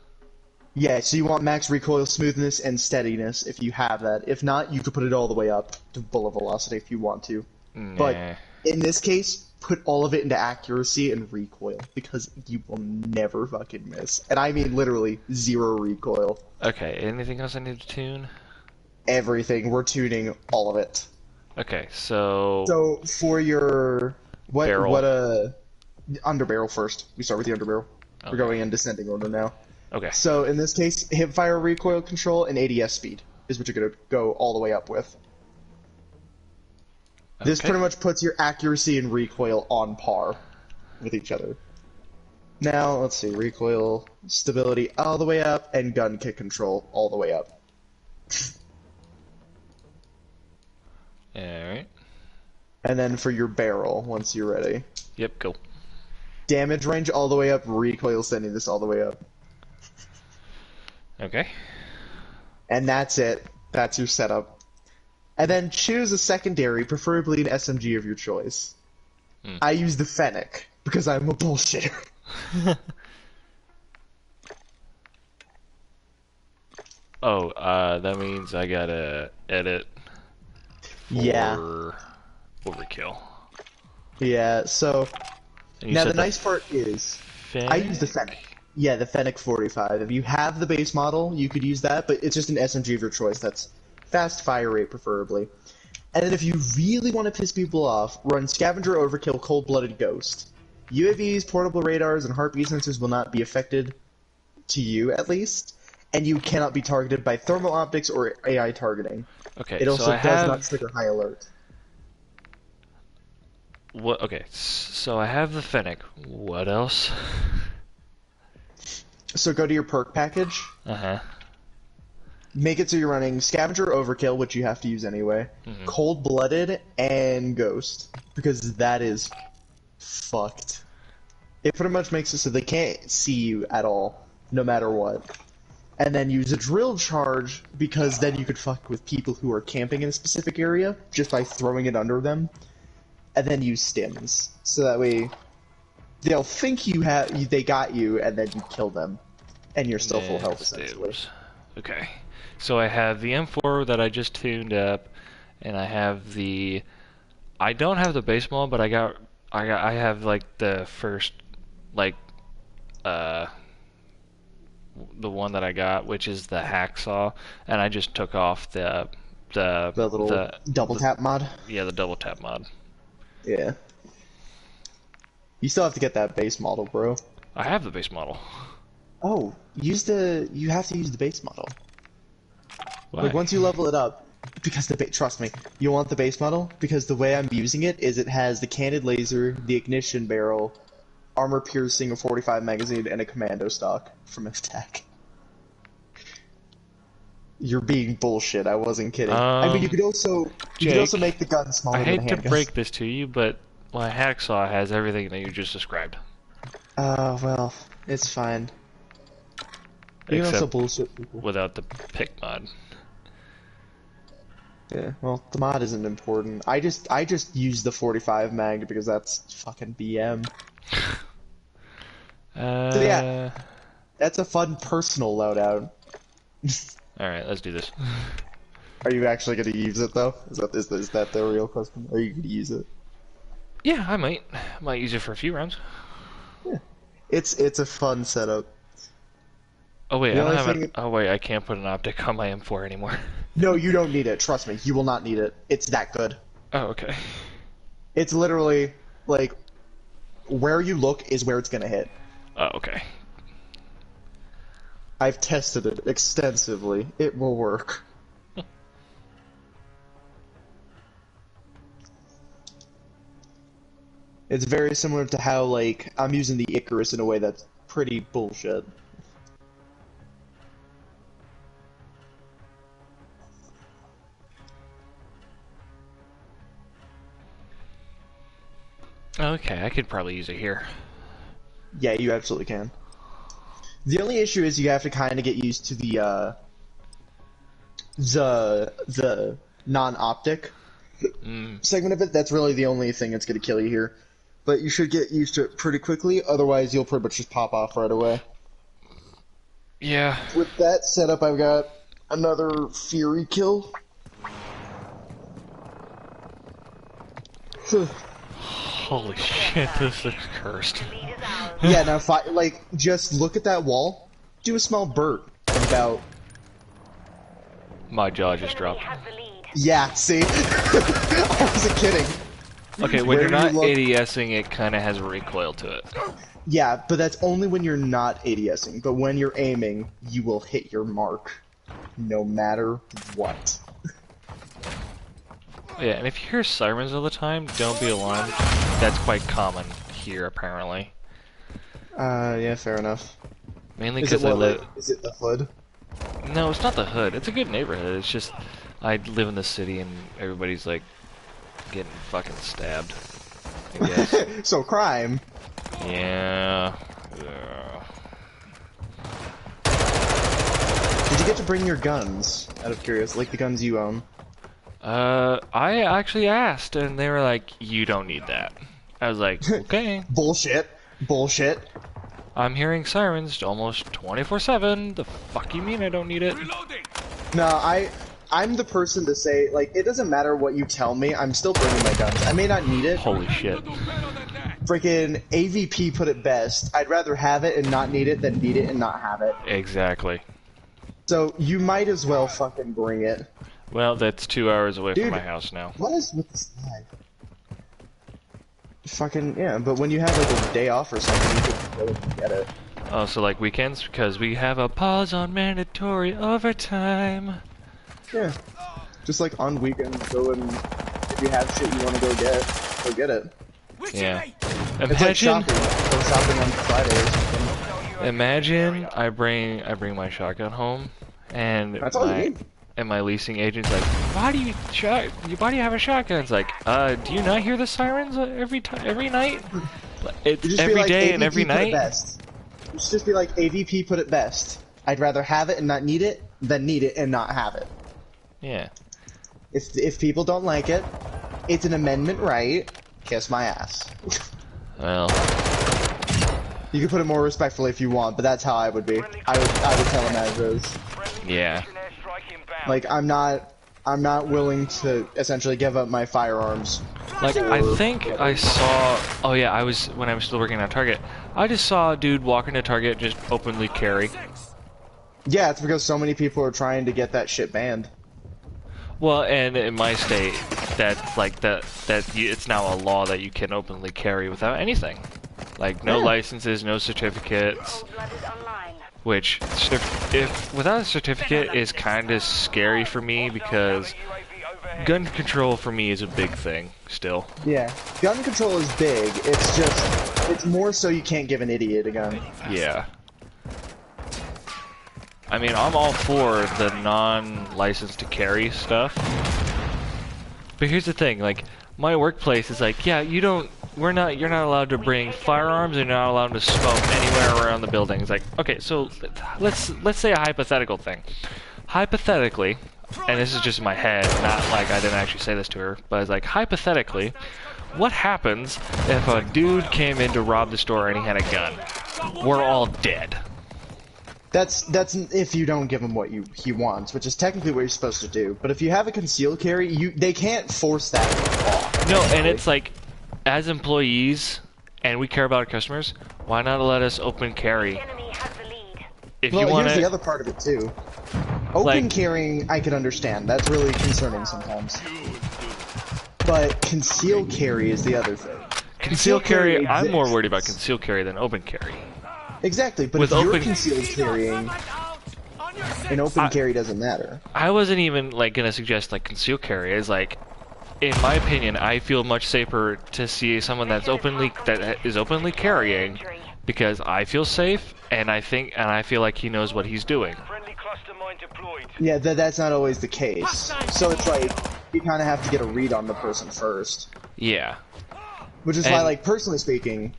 Yeah, so you want max recoil smoothness and steadiness if you have that. If not, you could put it all the way up to bullet velocity if you want to. Nah. But in this case, put all of it into accuracy and recoil, because you will never fucking miss. And I mean literally 0 recoil. Okay, anything else I need to tune? Everything. We're tuning all of it. Okay, so... So, for your... Barrel. Underbarrel first. We start with the underbarrel. Okay. We're going in descending order now. Okay. So, in this case, hipfire recoil control and ADS speed is what you're going to go all the way up with. This Okay. pretty much puts your accuracy and recoil on par with each other. Now, let's see, recoil, stability all the way up, and gun kick control all the way up. Alright. And then for your barrel, once you're ready. Yep, go. Damage range all the way up, recoil steadiness all the way up. Okay. And that's it. That's your setup. And then choose a secondary, preferably an SMG of your choice. I use the Fennec, because I'm a bullshitter. Oh, that means I gotta edit for Yeah. overkill. Yeah, so... And you Now said the nice part is, Fennec? I use the Fennec. Yeah, the Fennec 45. If you have the base model, you could use that, but it's just an SMG of your choice. That's fast fire rate, preferably. And then if you really want to piss people off, run Scavenger Overkill Cold-Blooded Ghost. UAVs, portable radars, and heartbeat sensors will not be affected, to you at least, and you cannot be targeted by thermal optics or AI targeting. Okay, It also so I does have... not trigger high alert. What? Okay, so I have the Fennec. What else? So go to your perk package. Uh-huh. Make it so you're running Scavenger Overkill, which you have to use anyway, Cold-Blooded, and Ghost, because that is fucked. It pretty much makes it so they can't see you at all, no matter what. And then use a Drill Charge, because then you could fuck with people who are camping in a specific area, just by throwing it under them. And then use Stims, so that way they'll think they got you, and then you kill them. And you're still full health, essentially. Okay. So I have the M4 that I just tuned up, and I have the... I don't have the base model, but I have like the first, like, the one that I got, which is the hacksaw, and I just took off the little double tap mod? Yeah, the double tap mod. Yeah. You still have to get that base model, bro. I have the base model. Oh, you have to use the base model. Why? Like, once you level it up, because trust me, you want the base model, because the way I'm using it is it has the canned laser, the ignition barrel, armor piercing, a 45 magazine, and a commando stock from Attack. You're being bullshit, I wasn't kidding. I mean, you could also make the gun smaller I than hate the to handgun. break this to you, but my hacksaw has everything that you just described. Well, it's fine. You can also Except bullshit people. without the pick mod. Yeah, well, the mod isn't important. I just use the 45 mag because that's fucking BM. So yeah, that's a fun personal loadout. Alright, let's do this. Are you actually gonna use it though? Is that the real question? Are you gonna use it? Yeah, I might. Might use it for a few rounds. Yeah, it's a fun setup. Oh wait, The I don't only have thing- an... Oh wait, I can't put an optic on my M4 anymore. No, you don't need it. Trust me, you will not need it. It's that good. Oh, okay. It's literally like where you look is where it's gonna hit. Oh, okay. I've tested it extensively. It will work. It's very similar to how, like, I'm using the Icarus in a way that's pretty bullshit. Okay, I could probably use it here. Yeah, you absolutely can. The only issue is you have to kind of get used to the non-optic segment of it. That's really the only thing that's going to kill you here. But you should get used to it pretty quickly, otherwise you'll pretty much just pop off right away. Yeah. With that setup, I've got another Fury kill. Holy shit, this is cursed. Yeah, now like just look at that wall. Do a small burp about. My jaw just dropped. Yeah, see, I wasn't kidding. Okay, when you're not ADSing, it kind of has a recoil to it. Yeah, but that's only when you're not ADSing. But when you're aiming, you will hit your mark, no matter what. Yeah, and if you hear sirens all the time, don't be alarmed. That's quite common here, apparently. Yeah, fair enough. Mainly because I live... Is it the hood? No, it's not the hood. It's a good neighborhood. It's just, I live in the city and everybody's like, getting fucking stabbed, I guess. So crime. Yeah. Did you get to bring your guns? Out of curiosity, like the guns you own. I actually asked, and they were like, "You don't need that." I was like, "Okay." Bullshit. Bullshit. I'm hearing sirens almost 24/7. The fuck you mean I don't need it? No, I'm the person to say, like, it doesn't matter what you tell me, I'm still bringing my guns. I may not need it. Holy shit. Freaking AVP put it best. I'd rather have it and not need it than need it and not have it. Exactly. So, you might as well fucking bring it. Well, that's 2 hours away Dude, from my house now. What is with this lag? Fucking, yeah, but when you have, like, a day off or something, you could go and get it. Oh, so like weekends? Because we have a pause on mandatory overtime. Yeah. Just like on weekends, go and if you have shit you want to go get it. Yeah. It's like shopping. Go shopping on Friday or something. Imagine I bring my shotgun home, and That's all you need. And my leasing agent's like, why do you have a shotgun? It's like, do you not hear the sirens every night? It's every day and every night. You should just be like, AVP put it best. I'd rather have it and not need it than need it and not have it. Yeah. If people don't like it, it's an amendment right. Kiss my ass. Well, you can put it more respectfully if you want, but that's how I would be. I would tell them as is. Yeah. Like I'm not willing to essentially give up my firearms. Like I think I saw. Oh yeah, when I was still working at Target. I just saw a dude walking to Target just openly carry. Yeah, it's because so many people are trying to get that shit banned. Well, and in my state, that's like it's now a law that you can openly carry without anything, like no licenses, no certificates. Which, if without a certificate, is kind of scary for me because gun control for me is a big thing still. Yeah, gun control is big. It's more so you can't give an idiot a gun. Yeah. I mean, I'm all for the non-license to carry stuff. But here's the thing, like, my workplace is like, yeah, you're not allowed to bring firearms, and you're not allowed to smoke anywhere around the building. It's like, okay, so let's say a hypothetical thing. Hypothetically, and this is just in my head, not like I didn't actually say this to her, but it's like, hypothetically, what happens if a dude came in to rob the store and he had a gun? We're all dead. That's if you don't give him what he wants, which is technically what you're supposed to do. But if you have a concealed carry, they can't force that off. No, and it's like, as employees, and we care about our customers, why not let us open carry? If you want here's the other part of it too. Open carrying, I can understand. That's really concerning sometimes. But concealed carry is the other thing. Concealed carry, I'm more worried about concealed carry than open carry. Exactly, but if you're concealed carrying, an open carry doesn't matter. I wasn't even like gonna suggest like concealed carry. It's like, in my opinion, I feel much safer to see someone that is openly carrying, because I feel safe, and I feel like he knows what he's doing. Yeah, that's not always the case. So it's like you kind of have to get a read on the person first. Yeah. Which is why, like, personally speaking,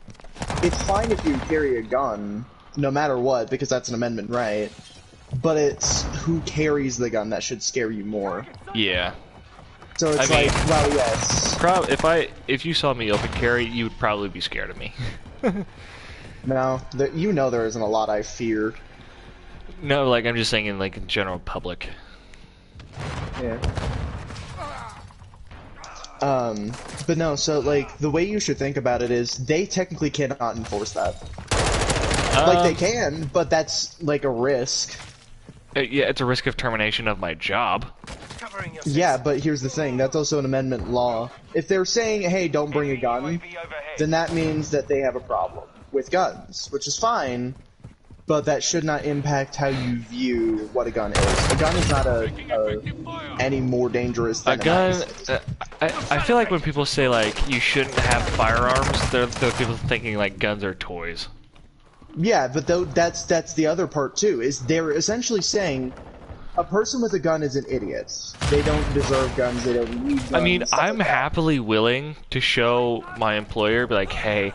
it's fine if you carry a gun, no matter what, because that's an amendment right. But it's who carries the gun that should scare you more. Yeah. So it's I mean, like, well, yes. If you saw me open carry, you would probably be scared of me. No, you know there isn't a lot I fear. No, like I'm just saying in like in general public. Yeah. But no, so like the way you should think about it is they technically cannot enforce that. Like they can, but that's like a risk. Yeah, it's a risk of termination of my job. Yeah, but here's the thing, that's also an amendment law. If they're saying, hey, don't bring a gun, then that means that they have a problem with guns, which is fine, but that should not impact how you view what a gun is. A gun is not any more dangerous than a gun. knife. I feel like when people say like you shouldn't have firearms, they're people thinking like guns are toys. Yeah, but that's the other part too, is they're essentially saying a person with a gun is an idiot. They don't deserve guns, they don't need guns. I mean, I'm like happily willing to show my employer, be like, hey,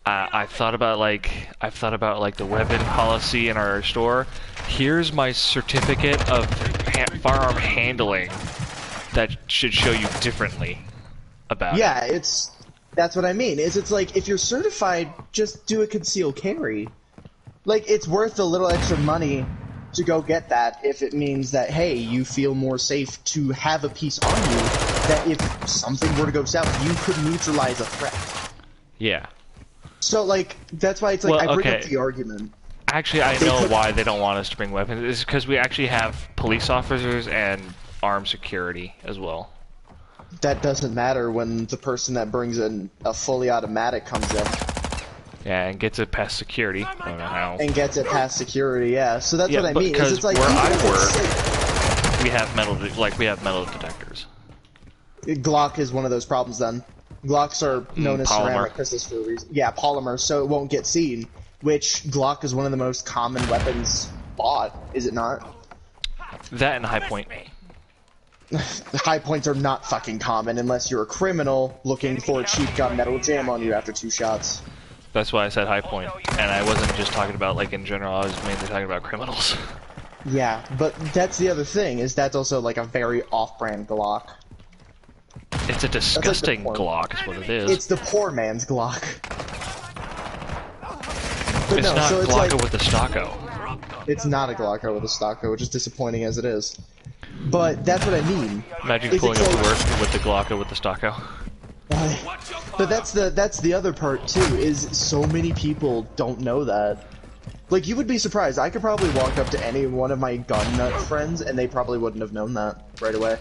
I've thought about like the weapon policy in our store. Here's my certificate of firearm handling that should show you differently about it. Yeah, that's what I mean. It's like if you're certified, just do a concealed carry. Like it's worth a little extra money to go get that if it means that hey, you feel more safe to have a piece on you that if something were to go south, you could neutralize a threat. Yeah. So like that's why it's like I bring up the argument. Actually, I know why they don't want us to bring weapons. It's because we actually have police officers and armed security as well. That doesn't matter when the person that brings in a fully automatic comes in. Yeah, and gets it past security. I don't know how. And gets it past security, yeah. So that's what I mean. Because it's like, where I work, we have metal detectors. Glock is one of those problems. Then Glocks are known as ceramic crystals for a reason. Yeah, polymer, so it won't get seen. Which Glock is one of the most common weapons bought, is it not? That and high point. High points are not fucking common unless you're a criminal looking for a cheap gun that'll jam on you after 2 shots. That's why I said high point, and I wasn't just talking about like in general. I was mainly talking about criminals. Yeah, but that's the other thing, is that's also like a very off-brand Glock. It's a disgusting Glock, is what it is. It's the poor man's Glock. But it's no, not so it's Glocko like, with a Stocko. It's not a Glocko with a Stocko, which is disappointing as it is. But that's what I mean. Imagine pulling up to work with the Glocko with the Stocko. But that's the other part too, is so many people don't know that. Like, you would be surprised. I could probably walk up to any one of my gun nut friends and they probably wouldn't have known that right away.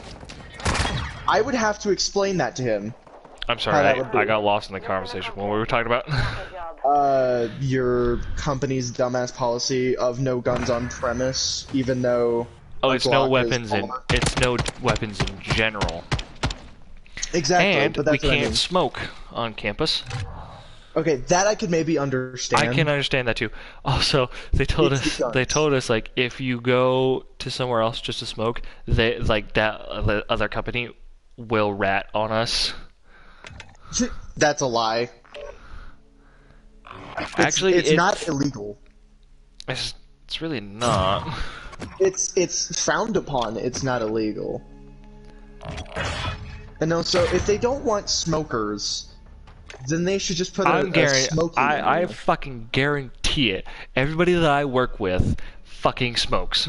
I would have to explain that to him. I'm sorry, I got lost in the conversation. What were we talking about? Your company's dumbass policy of no guns on premise, even though... Oh, it's no weapons in general. Exactly, and but that's we what can't I mean. smoke on campus. Okay, that I could maybe understand. I can understand that too. Also, they told us like if you go to somewhere else just to smoke, they like that other company will rat on us. That's a lie. Actually, it's not illegal. It's really not. It's frowned upon. It's not illegal. And also, if they don't want smokers, then they should just put a smoking I fucking guarantee it. Everybody that I work with fucking smokes.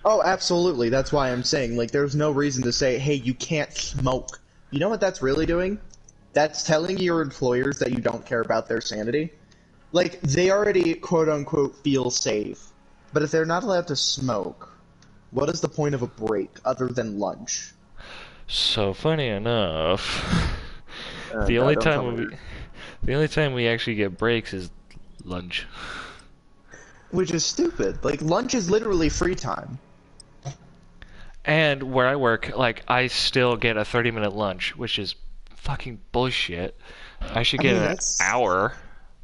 Oh, absolutely. That's why I'm saying, like, there's no reason to say, hey, you can't smoke. You know what that's really doing? That's telling your employers that you don't care about their sanity. Like, they already, quote-unquote, feel safe. But if they're not allowed to smoke, what is the point of a break other than lunch? So, funny enough, the only time we actually get breaks is lunch. Which is stupid. Like, lunch is literally free time. And where I work, like, I still get a 30-minute lunch, which is fucking bullshit. I should get an hour.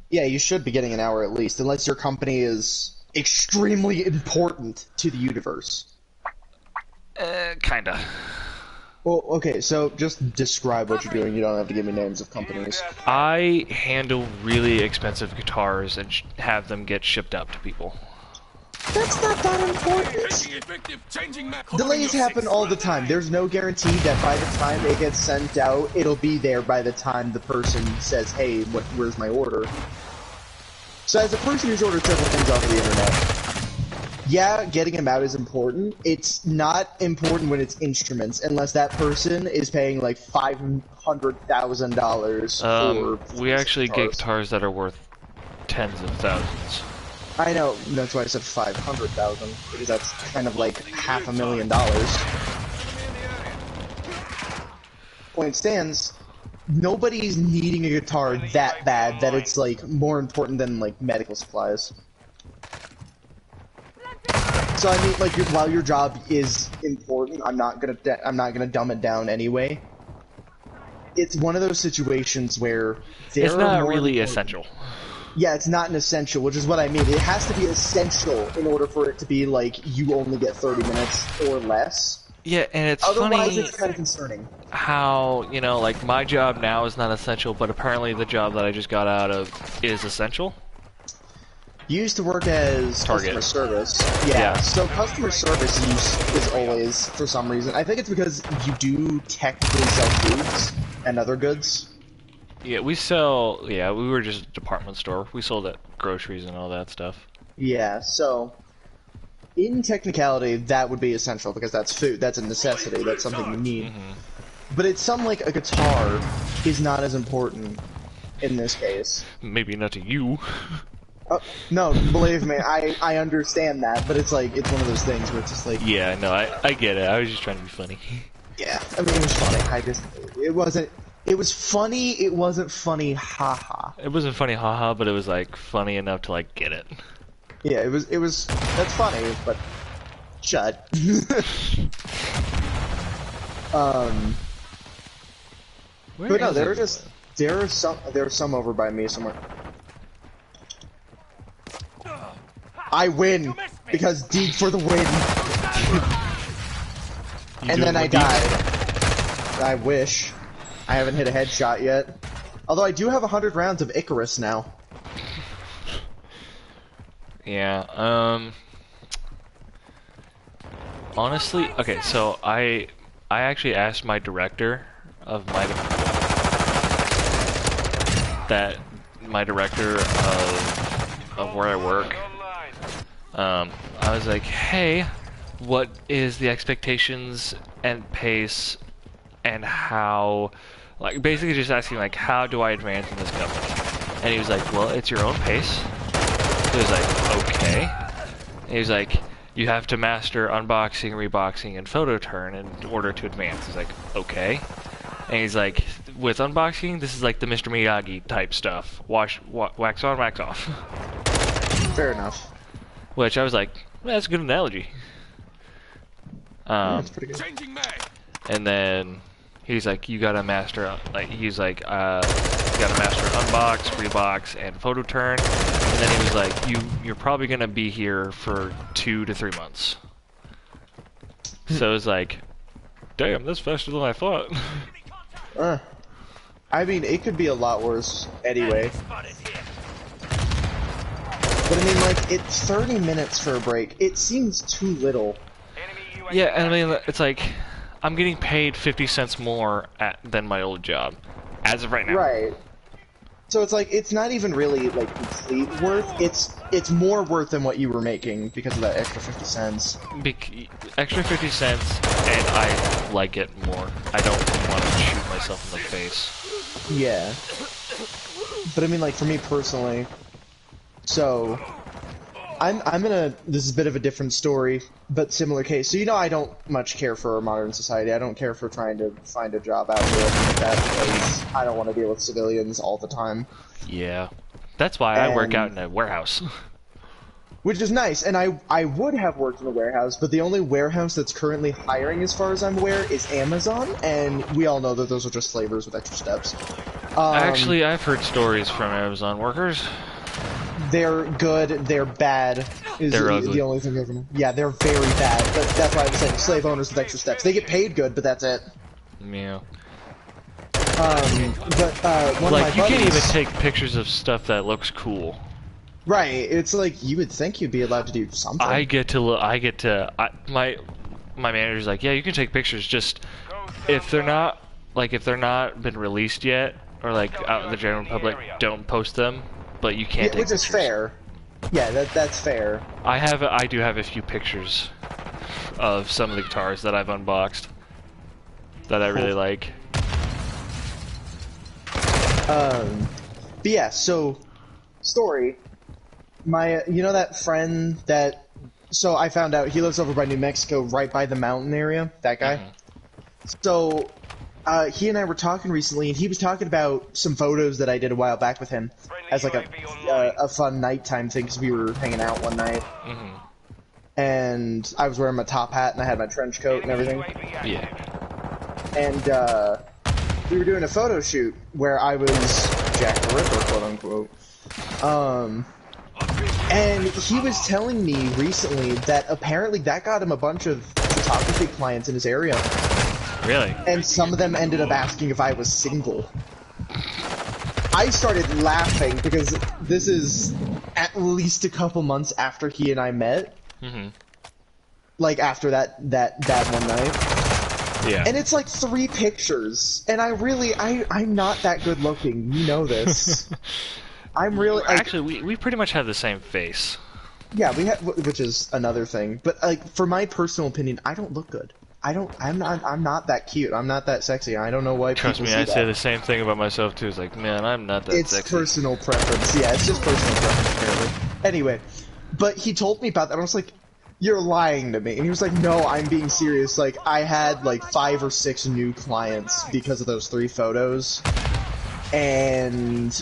Yeah, you should be getting an hour at least, unless your company is extremely important to the universe. Kinda. Well, okay, so just describe what you're doing. You don't have to give me names of companies. I handle really expensive guitars and have them get shipped out to people. That's not that important. Delays happen all the time. There's no guarantee that by the time it gets sent out, it'll be there by the time the person says, hey, where's my order? So as a person who's ordered several things off of the internet, yeah, getting them out is important. It's not important when it's instruments, unless that person is paying like $500,000 for... We actually get guitars that are worth tens of thousands. I know, that's why I said 500,000, because that's kind of like $500,000. Point stands, nobody's needing a guitar that bad that it's like more important than like medical supplies. So I mean, like, while your job is important, I'm not gonna dumb it down anyway. It's one of those situations where it's not really essential. Yeah, it's not an essential, which is what I mean. It has to be essential in order for it to be like you only get 30 minutes or less. Yeah, and it's otherwise funny it's kind of concerning. How, you know, like my job now is not essential, but apparently the job that I just got out of is essential. You used to work as Target. customer service. Yeah, so customer service is always, for some reason. I think it's because you do technically sell foods and other goods. Yeah, we were just a department store. We sold groceries and all that stuff. Yeah, so in technicality, that would be essential because that's food. That's a necessity. That's something you need. But it's something like a guitar is not as important in this case. Maybe not to you. No, believe me, I understand that, but it's like, it's one of those things where it's just like... Yeah, no, I get it. I was just trying to be funny. Yeah, I mean, it was funny. It was funny, it wasn't funny, haha. It wasn't funny, haha, but it was like funny enough to like get it. Yeah, it was, that's funny, but shut. But no, there are some over by me somewhere. I win because Deeg for the win. And then I died. I wish. I haven't hit a headshot yet. Although I do have 100 rounds of Icarus now. Yeah, honestly, okay, so I actually asked my director of where I work. I was like, hey, what is the expectations and pace and how, like, basically just asking, like, how do I advance in this company? And he was like, well, it's your own pace. He was like, okay. And he was like, you have to master unboxing, reboxing, and photo turn in order to advance. He's like, okay. And he's like, with unboxing, this is like the Mr. Miyagi type stuff. Wax on, wax off. Fair enough. Which I was like, well, that's a good analogy. Yeah, that's pretty good. And then he's like, you gotta master, like, he's like, you gotta master unbox, rebox, and photo turn. And then he was like, you're probably gonna be here for 2 to 3 months. So it was like, damn, that's faster than I thought. I mean, it could be a lot worse anyway. But I mean, like, it's 30 minutes for a break. It seems too little. Yeah, and I mean, it's like, I'm getting paid 50 cents more than my old job, as of right now. Right. So it's like, it's not even really, like, complete worth. It's more worth than what you were making because of that extra 50 cents. Extra 50 cents, and I like it more. I don't want to shoot myself in the face. Yeah. But I mean, like, for me personally, so this is a bit of a different story, but similar case. So, you know, I don't much care for our modern society. I don't care for trying to find a job out there like that because I don't want to deal with civilians all the time. Yeah. That's why I work out in a warehouse. Which is nice, and I would have worked in a warehouse, but the only warehouse that's currently hiring, as far as I'm aware, is Amazon, and we all know that those are just slavers with extra steps. Actually, I've heard stories from Amazon workers. They're good, they're bad, is they're the only thing I've ever known. Yeah, they're very bad, but that's why I was saying slave owners with extra steps. They get paid good, but that's it. Yeah. But one Like, of you my can't even buddies, take pictures of stuff that looks cool. right? It's like you would think you'd be allowed to do something. My manager's like, yeah, you can take pictures, just if they're not been released yet, or like out in the general public, don't post them, but you can't Yeah, take which is pictures. fair. Yeah, that's fair. I do have a few pictures of some of the guitars that I've unboxed that I really like. But yeah, so story. You know that friend that, so I found out he lives over by New Mexico, right by the mountain area. That guy. So, he and I were talking recently, and he was talking about some photos that I did a while back with him as like a fun nighttime thing because we were hanging out one night. And I was wearing my top hat and I had my trench coat and everything. Yeah. And we were doing a photo shoot where I was Jack the Ripper, quote unquote. And he was telling me recently that apparently that got him a bunch of photography clients in his area. Really? And some of them ended up asking if I was single. I started laughing because this is at least a couple months after he and I met. Like after that one night. Yeah. And it's like 3 pictures, and I'm not that good looking. You know this. I'm really actually we pretty much have the same face. Yeah, which is another thing. But like for my personal opinion, I don't look good. I'm not that cute. I'm not that sexy. I don't know why Trust people me, see I that. say the same thing about myself too. It's like, man, I'm not that It's sexy. personal preference. Yeah, it's just personal preference apparently. Anyway, but he told me about that. And I was like, "You're lying to me." And he was like, "No, I'm being serious. Like I had like 5 or 6 new clients because of those 3 photos, and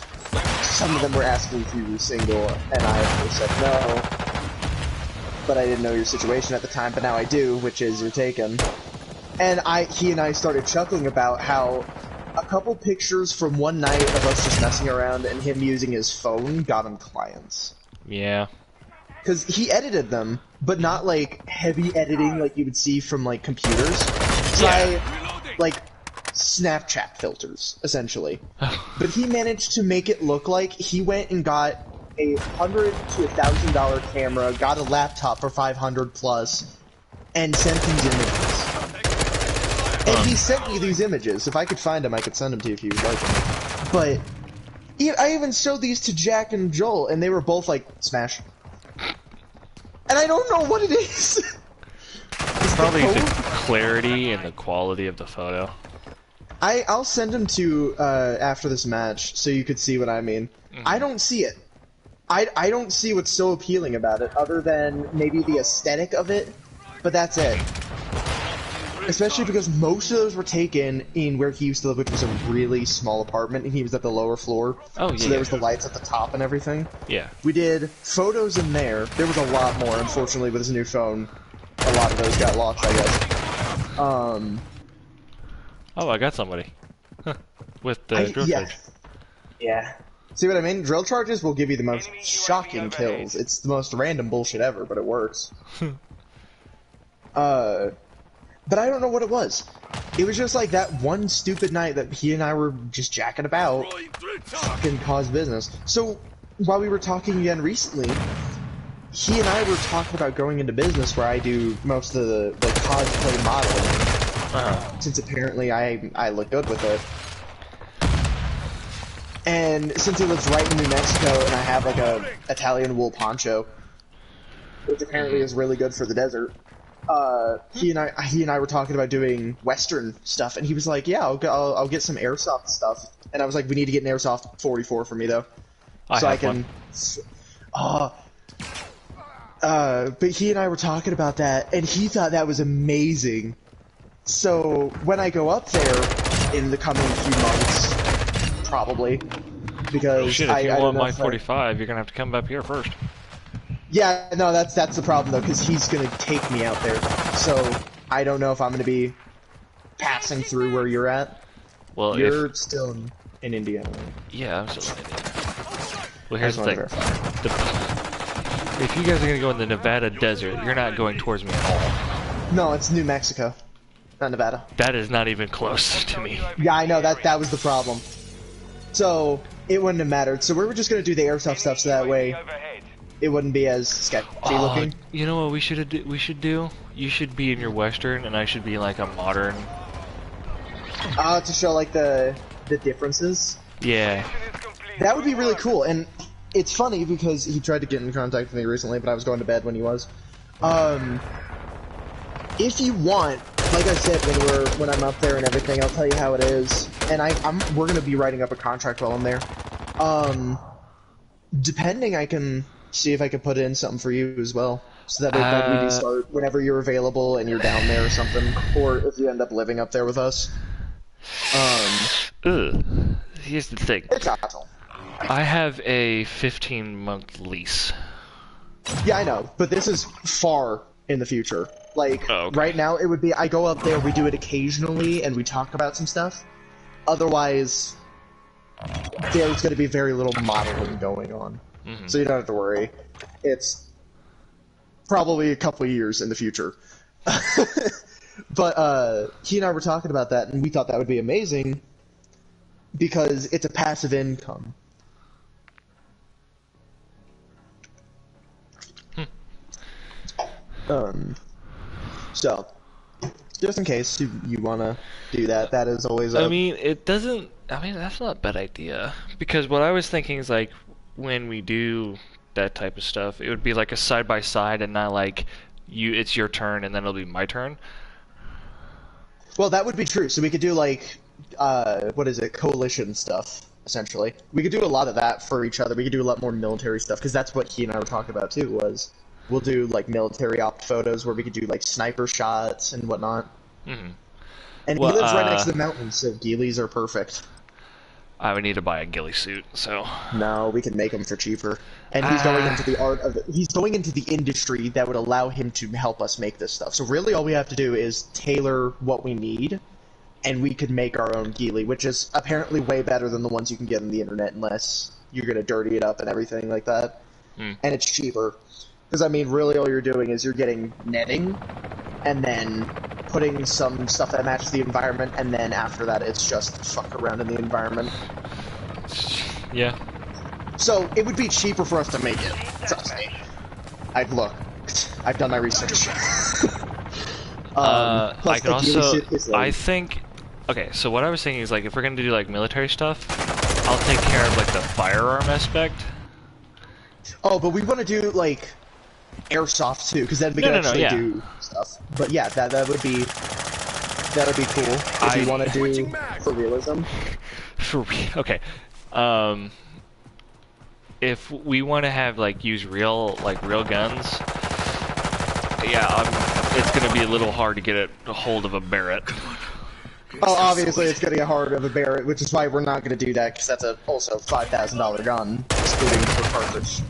some of them were asking if you were single, and I of course said no. But I didn't know your situation at the time, but now I do, which is you're taken." And he and I started chuckling about how a couple pictures from one night of us just messing around and him using his phone got him clients. Yeah. Because he edited them, but not like heavy editing like you would see from like computers. Try like Snapchat filters, essentially. But he managed to make it look like he went and got a $100 to $1,000 camera, got a laptop for $500 plus, and sent these images. And he sent me these images. If I could find them, I could send them to you if you would like them. But I even showed these to Jack and Joel, and they were both like, smash. And I don't know what it is. It's probably the clarity and the quality of the photo. I'll send them to after this match, so you could see what I mean. I don't see it. I don't see what's so appealing about it, other than maybe the aesthetic of it, but that's it. Especially because most of those were taken in where he used to live, which was a really small apartment, and he was at the lower floor. Oh, yeah. So there was the lights at the top and everything. Yeah. We did photos in there. There was a lot more, unfortunately, with his new phone. A lot of those got lost, I guess. Oh, I got somebody. With the drill charge. Yeah. See what I mean? Drill charges will give you the most shocking kills. It's the most random bullshit ever, but it works. But I don't know what it was. It was just like that one stupid night that he and I were just jacking about, fucking cause business. So, while we were talking again recently, he and I were talking about going into business where I do most of the cosplay modeling, since apparently I look good with it. And since he lives right in New Mexico and I have like a Italian wool poncho, which apparently is really good for the desert, he and I were talking about doing Western stuff, and he was like, "Yeah, I'll get some airsoft stuff." And I was like, "We need to get an airsoft 44 for me though, so I can." But he and I were talking about that, and he thought that was amazing. So when I go up there in the coming few months, probably, because Shit, if you want my 45, you're gonna have to come up here first. Yeah, no, that's the problem though, because he's gonna take me out there. So I don't know if I'm gonna be passing through where you're at. Well, you're still in Indiana. Right? Yeah, I'm still in Indiana. Well, here's the thing: if you guys are gonna go in the Nevada desert, you're not going towards me at all. No, it's New Mexico. not Nevada. That is not even close to me. Yeah, I know, that was the problem. So, it wouldn't have mattered. So we were just gonna do the airsoft stuff so that way it wouldn't be as sketchy looking. You know what we should do? You should be in your Western, and I should be in like a modern. To show like the differences. Yeah. That would be really cool, and it's funny because he tried to get in contact with me recently, but I was going to bed when he was. If you want, like I said, when I'm up there and everything, I'll tell you how it is. And we're gonna be writing up a contract while I'm there. Depending, I can see if I can put in something for you as well, so that we can start whenever you're available and you're down there or something, or if you end up living up there with us. Here's the thing. It's awesome. I have a 15-month lease. Yeah, I know, but this is far in the future. Like, okay. Right now, it would be, I go up there, we do it occasionally, and we talk about some stuff. Otherwise, there's going to be very little modeling going on. Mm-hmm. So you don't have to worry. It's probably a couple of years in the future. But, he and I were talking about that, and we thought that would be amazing, because it's a passive income. So, just in case you want to do that, that is always I mean, that's not a bad idea. Because what I was thinking is, like, when we do that type of stuff, it would be like a side-by-side and not like, it's your turn and then it'll be my turn. Well, that would be true. So we could do, like, coalition stuff, essentially. We could do a lot of that for each other. We could do a lot more military stuff, because that's what he and I were talking about, too, was... We'll do, like, military op photos where we could do, like, sniper shots and whatnot. Mm-hmm. And he lives right next to the mountains, so ghillies are perfect. I would need to buy a ghillie suit, so... No, we can make them for cheaper. And he's going into the art of he's going into the industry that would allow him to help us make this stuff. So really all we have to do is tailor what we need, and we could make our own ghillie, which is apparently way better than the ones you can get on the internet unless you're going to dirty it up and everything like that. And it's cheaper. Because, I mean, really all you're doing is you're getting netting, and then putting some stuff that matches the environment, and then after that it's just fuck around in the environment. Yeah. So, it would be cheaper for us to make it. Trust me. Look, I've done my research. I can also... I think... Okay, so what I was thinking is, like, if we're gonna do, like, military stuff, I'll take care of, like, the firearm aspect. Oh, but we want to do, like... airsoft too, because then we can actually do stuff. But yeah, that would be cool if you want to do for realism. Okay, if we want to have use real guns, yeah, it's gonna be a little hard to get a hold of a Barrett. Oh, obviously it's gonna get hard of a Barrett, which is why we're not gonna do that, because that's also $5,000 gun, excluding the cartridge.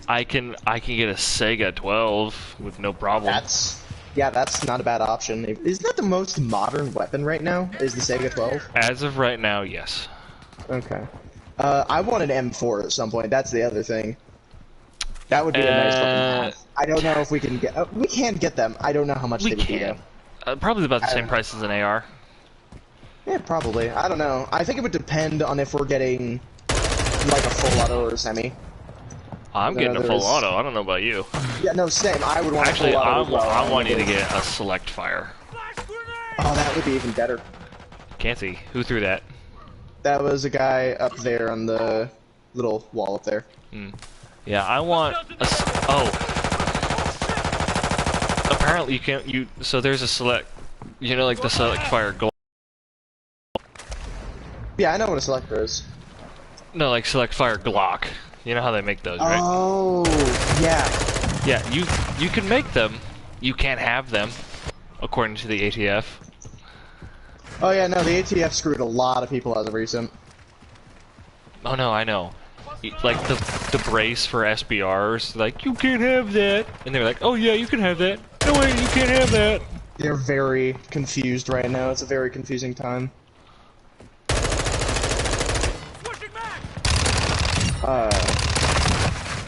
I can get a Sega 12 with no problem. That's not a bad option. Isn't that the most modern weapon right now? Is the Sega 12? As of right now, yes. Okay. I want an M4 at some point. That's the other thing. That would be a nice looking path. I don't know if we can get. We can get them. I don't know how much they would be though. Probably about the same price as an AR. Yeah, probably. I don't know. I think it would depend on if we're getting like a full auto or a semi. I'm getting a full auto. I don't know about you. Yeah, no, same. I would want a full auto. I want you to get a select fire. Oh, that would be even better. Can't see. Who threw that? That was a guy up there on the little wall up there. Yeah, I want a... Oh. Apparently you can't... So there's a select... You know, like the select fire gold... Yeah, I know what a selector is. No, like select fire Glock. You know how they make those, right? Oh, yeah. Yeah, you can make them. You can't have them, according to the ATF. Oh yeah, no, the ATF screwed a lot of people as of recent. Oh no, I know. Like the brace for SBRs, like, you can't have that. And they're like, oh yeah, you can have that. No way, you can't have that. They're very confused right now. It's a very confusing time.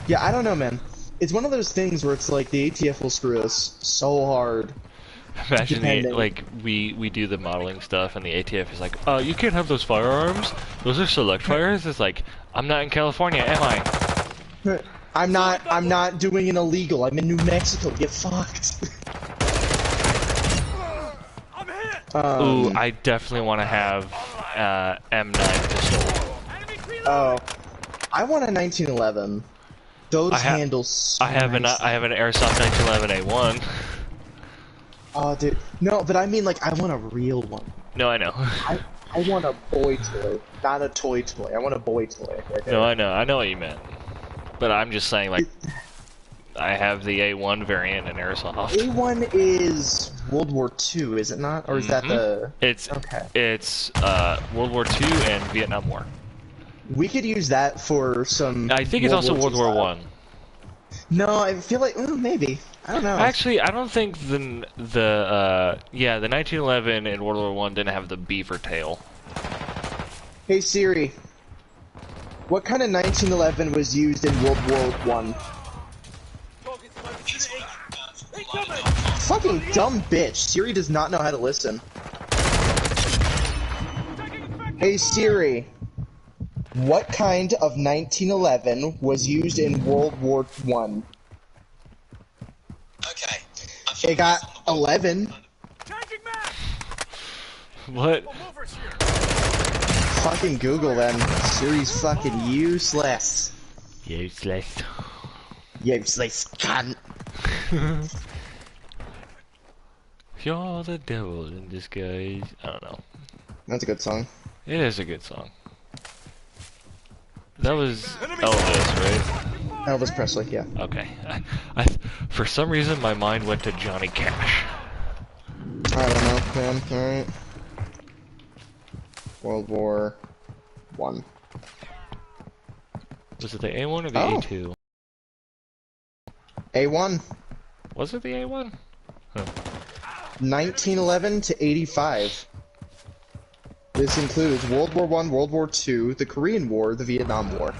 Yeah, I don't know, man. It's one of those things where it's like the ATF will screw us so hard, Imagine Depending. like we do the modeling stuff and the ATF is like, you can't have those firearms. Those are select fires. It's like, I'm not in California, am I? I'm not doing an illegal. I'm in New Mexico. Get fucked. I'm hit. Ooh, I definitely want to have M9 pistol. Enemy preloaded. Oh, I want a 1911. Those I handles. So I have an airsoft 1911A1. Oh, dude. No, but I mean, like, I want a real one. No, I know. I want a boy toy, not a toy toy. I want a boy toy. Right there. No, I know what you meant. But I'm just saying, like, I have the A1 variant in airsoft. A1 is World War II, is it not? Or is that the? It's okay. It's World War II and Vietnam War. We could use that for some. I think it's also World War One. No, I feel like maybe. I don't know. Actually, I don't think the 1911 in World War One didn't have the beaver tail. Hey Siri, what kind of 1911 was used in World War One? Fucking dumb bitch. Siri does not know how to listen. Hey Siri, what kind of 1911 was used in World War One? Okay. It got 11. Changing map. What? Movers here. Fucking Google then. Siri's fucking useless. Useless. Useless cunt. You're the devil in disguise. I don't know. That's a good song. It is a good song. That was Elvis, right? Elvis Presley, yeah. Okay. For some reason, my mind went to Johnny Cash. I don't know, man. Alright. World War One. Was it the A1 or the Oh. A2? A1. Was it the A1? Huh. 1911 to 85. This includes World War One, World War II, the Korean War, the Vietnam War.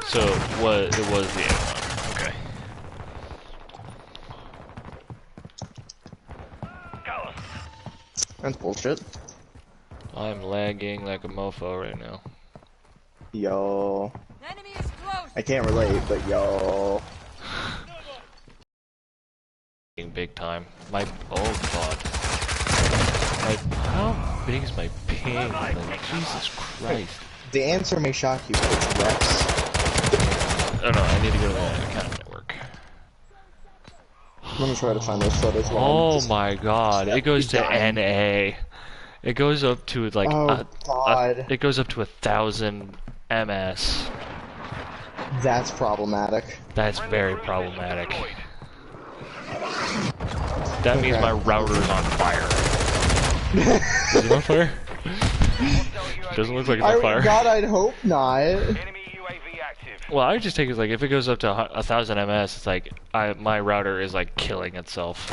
So it was the A1. Okay. That's bullshit. I'm lagging like a mofo right now. Yo. Enemy is close. I can't relate, but yo. Big time. My god. How big is my ping? Like, Jesus Christ. The answer may shock you, but it's reps. Oh no, I need to go to the account network. Let me try to find those photos. Oh my god, it goes to NA. It goes up to like God. it goes up to 1,000 MS. That's problematic. That's very problematic. That means my router's on fire. Is it on fire? Doesn't look like it's on fire. God, I'd hope not. Enemy UAV active. Well, I would just take it as like if it goes up to 1,000 MS, it's like my router is like killing itself.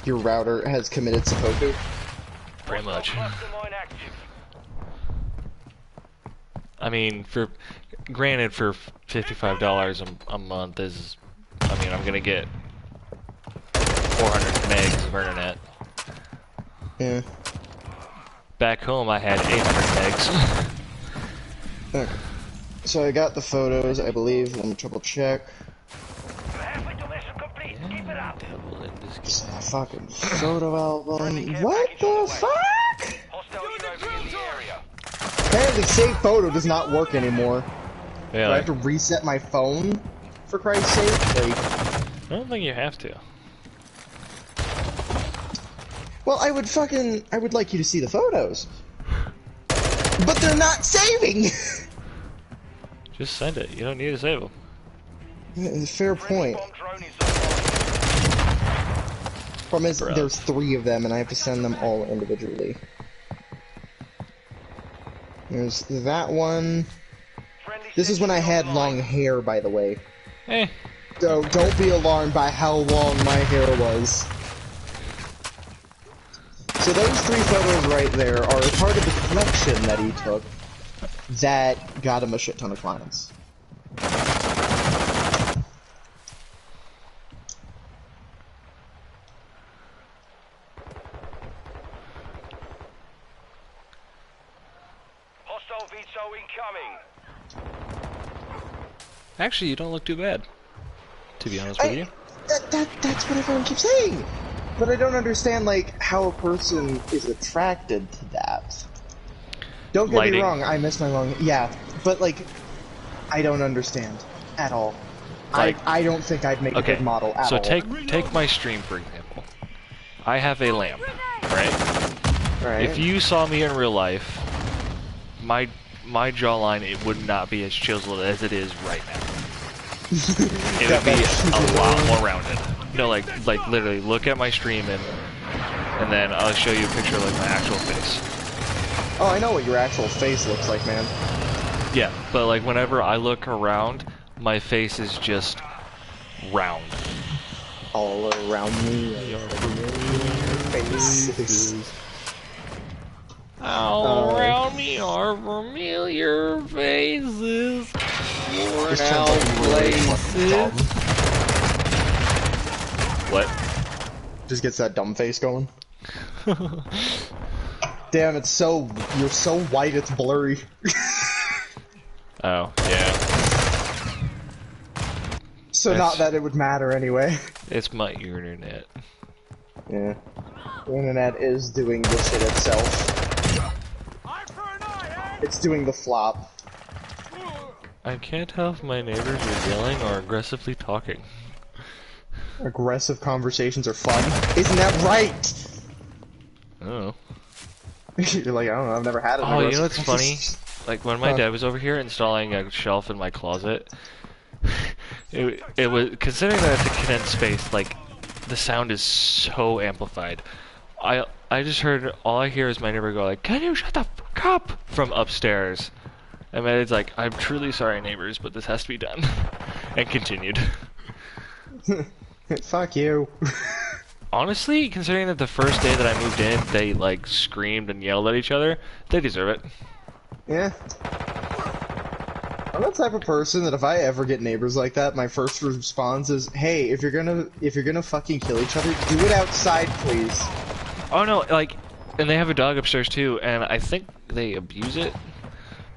Your router has committed seppuku. Pretty much. Cluster mine active. I mean, granted, for $55 a month is, I mean, I'm gonna get 400 megs of internet. Yeah. Back home, I had 800 megs. Okay. So I got the photos, I believe. Let me triple check. Halfway to mission complete. Keep it up. Devil in this Just game. a fucking photo album. What the fuck? Hostile UAV in the area. Apparently, save photo does not work anymore. Yeah, Do I like, have to reset my phone? For Christ's sake? Like, I don't think you have to. well, I would like you to see the photos. But they're not saving! Just send it. You don't need to save them. Fair point. Bomb drone is Problem is, Bruh. there's 3 of them, and I have to send them all individually. There's that one. friendly. This is when I had online. long hair, by the way. Eh. So don't be alarmed by how long my hair was. So those 3 photos right there are a part of the collection that he took that got him a shit ton of clients. Hostile VTOL incoming. Actually, you don't look too bad. To be honest with you. That's what everyone keeps saying. But I don't understand, like, how a person is attracted to that. Don't get me Lighting. wrong, I miss my long... Yeah, but, like, I don't understand. At all. Like, I don't think I'd make a good model at so all. take my stream, for example. I have a lamp, right? Right. If you saw me in real life, my jawline, it would not be as chiseled as it is right now. It would be a lot more rounded. No, like literally, look at my stream and then I'll show you a picture of like my actual face. Oh, I know what your actual face looks like, man. Yeah, but like whenever I look around, my face is just round. All around me, your faces. All around me are familiar faces. Worn out places. What? Just gets that dumb face going. Damn, you're so white it's blurry. Oh, yeah. So not that it would matter anyway. It's my internet. Yeah. The internet is doing the shit itself. Eye for an eye, It's doing the flop. I can't tell if my neighbors are yelling or aggressively talking. Aggressive conversations are fun. Isn't that right? Oh. You're like, I don't know, I've never had it. Oh, you know what's funny? Like when my dad was over here installing a shelf in my closet, it was, considering that it's a condensed space, like the sound is so amplified. I just heard, all I hear is my neighbor go like, "Can you shut the fuck up?" from upstairs. And my dad's like, "I'm truly sorry, neighbors, but this has to be done." And continued. Fuck you. Honestly, considering that the first day that I moved in, they like screamed and yelled at each other, they deserve it. Yeah. I'm the type of person that if I ever get neighbors like that, my first response is, "Hey, if you're gonna fucking kill each other, do it outside, please." Oh no, like, and they have a dog upstairs too, and I think they abuse it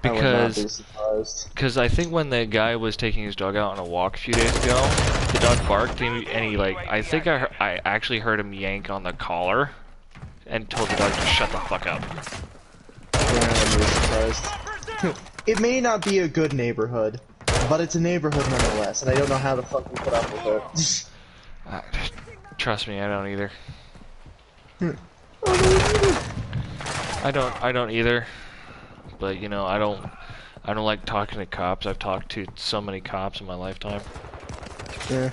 because I think when the guy was taking his dog out on a walk a few days ago, the dog barked and he like, I think I actually heard him yank on the collar and told the dog to shut the fuck up. Yeah, I'm really surprised. It may not be a good neighborhood, but it's a neighborhood nonetheless, and I don't know how the fuck we put up with it. Trust me, I don't either. I don't either. But you know, I don't like talking to cops. I've talked to so many cops in my lifetime. Yeah.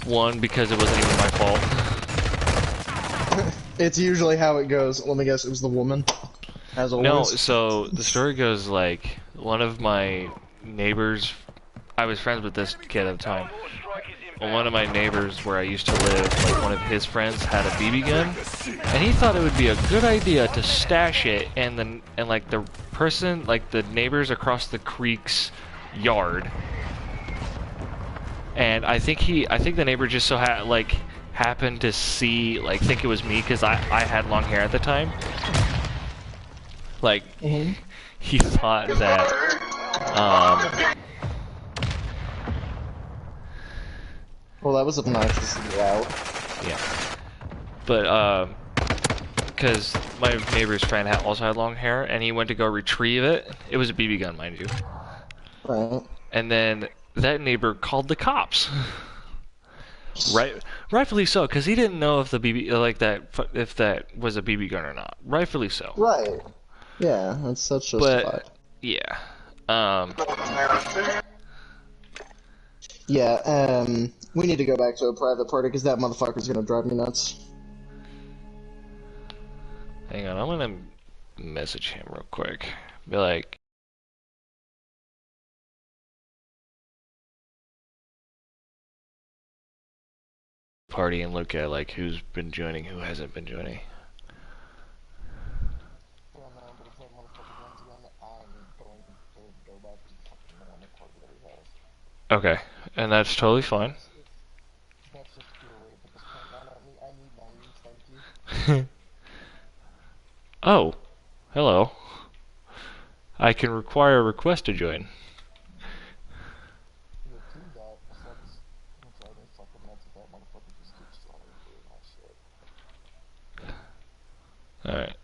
One, because it wasn't even my fault. It's usually how it goes. Let me guess, it was the woman. As always. No, so the story goes like, one of my neighbors, I was friends with this kid at the time. Well, one of my neighbors where I used to live, like one of his friends had a BB gun, and he thought it would be a good idea to stash it and like the person, like the neighbors across the creek's yard. And I think the neighbor just so happened to see, like, think it was me because I had long hair at the time. Like, he thought that, well, that was obnoxiously loud. yeah. But, because my neighbor's friend also had long hair, and he went to go retrieve it. It was a BB gun, mind you. Right. And then that neighbor called the cops. Rightfully so, because he didn't know if the if that was a BB gun or not. Rightfully so. Right. Yeah, that's justified. But yeah, yeah. We need to go back to a private party because that motherfucker's gonna drive me nuts. hang on, I'm gonna message him real quick. Be like, party and look at like who's been joining, who hasn't been joining. Okay, and that's totally fine. Oh, Hello. I can require a request to join. You do that, that's driving fucking nuts if that motherfucker just keeps trying to do my shit. Alright.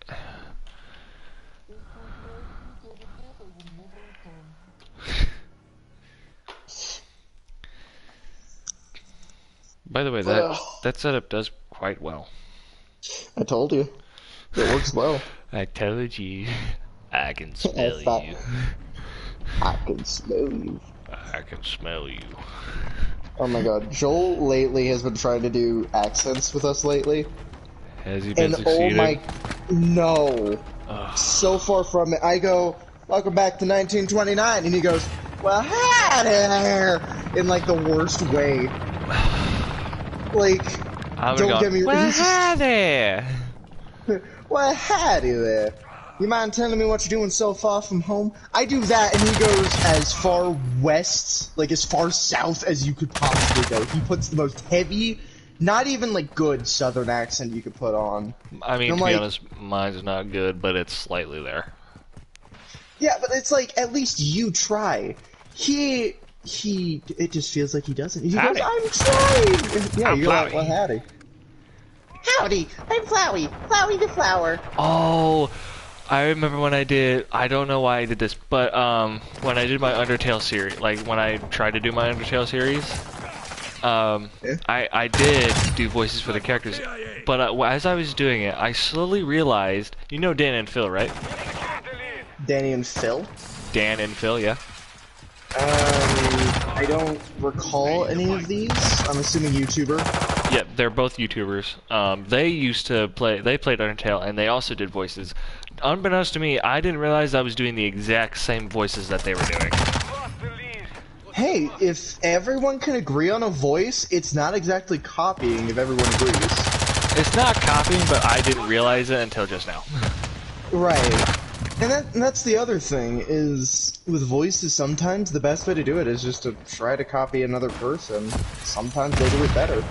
By the way, that setup does quite well. I told you. It works well. I told you. I can smell you. I can smell you. I can smell you. Oh my god. Joel lately has been trying to do accents with us lately. Has he been And succeeding? oh my... No. Ugh. So far from it. I go, welcome back to 1929. And he goes, well, hi there. In like the worst way. Like, don't get me wrong. Well, hi there. Well, howdy there. You mind telling me what you're doing so far from home? I do that, and he goes as far west, like as far south as you could possibly go. He puts the most heavy, not even like good southern accent you could put on. I mean, and to I'm be like, honest, mine's not good, but it's slightly there. Yeah, but it's like, at least you try. It just feels like he doesn't. He Howdy. goes, I'm trying! Yeah, I'm you're like, Flowey. well, howdy. Howdy, I'm Flowey. Flowey the flower. Oh, I remember when I don't know why I did this, but when I did my Undertale series, like when I tried to do my Undertale series, I did do voices for the characters, but as I was doing it, I slowly realized, you know Dan and Phil, right? Danny and Phil? Dan and Phil, yeah. I don't recall any of these. I'm assuming YouTuber. Yeah, they're both YouTubers. They played Undertale, and they also did voices. Unbeknownst to me, I didn't realize I was doing the exact same voices that they were doing. Hey, if everyone can agree on a voice, it's not exactly copying if everyone agrees. It's not copying, but I didn't realize it until just now. Right. And that's the other thing, is with voices sometimes the best way to do it is just to try to copy another person. Sometimes they do it better.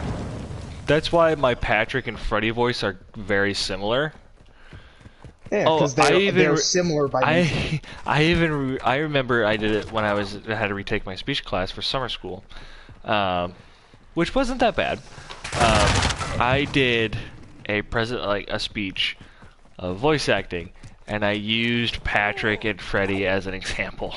That's why my Patrick and Freddy voice are very similar. Yeah, because they're similar by nature. I remember I did it when I had to retake my speech class for summer school, which wasn't that bad. I did a speech of voice acting, and I used Patrick and Freddy as an example.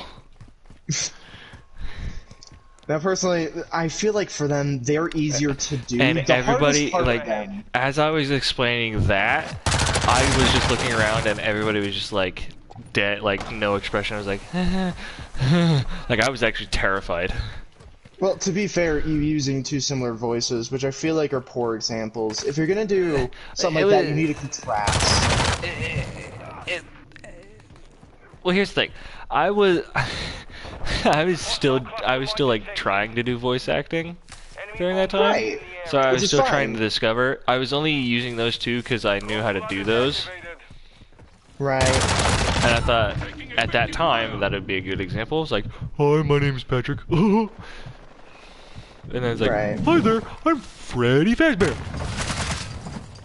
Now, personally, I feel like for them, they're easier to do. And the everybody, part like, of them, as I was explaining that, I was just looking around, and everybody was just like dead, like no expression. I was like, like I was actually terrified. well, to be fair, you using two similar voices, which I feel like are poor examples. If you're gonna do something like that, you need a contrast. Well, here's the thing. I was still like trying to do voice acting during that time. Right. So I was Which is still fine. trying to discover. I was only using those two because I knew how to do those, Right. and I thought at that time that would be a good example. It was like, "Hi, my name's Patrick," and then it's like, Right. "Hi there, I'm Freddy Fazbear."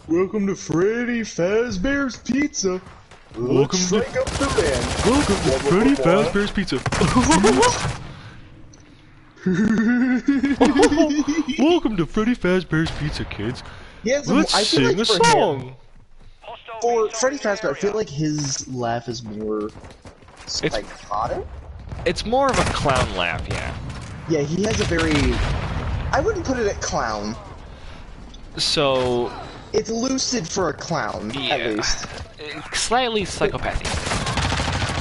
Welcome to Freddy Fazbear's Pizza. Welcome Let's to- shake up the band. Welcome to Freddy Fazbear's Pizza. Welcome to Freddy Fazbear's Pizza, kids. Yes, Let's I feel sing like a for him, song. for Freddy Fazbear, I feel like his laugh is more psychotic. It's more of a clown laugh, yeah. Yeah, he has a very... I wouldn't put it at clown. So, It's lucid for a clown, yeah, at least. slightly psychopathic.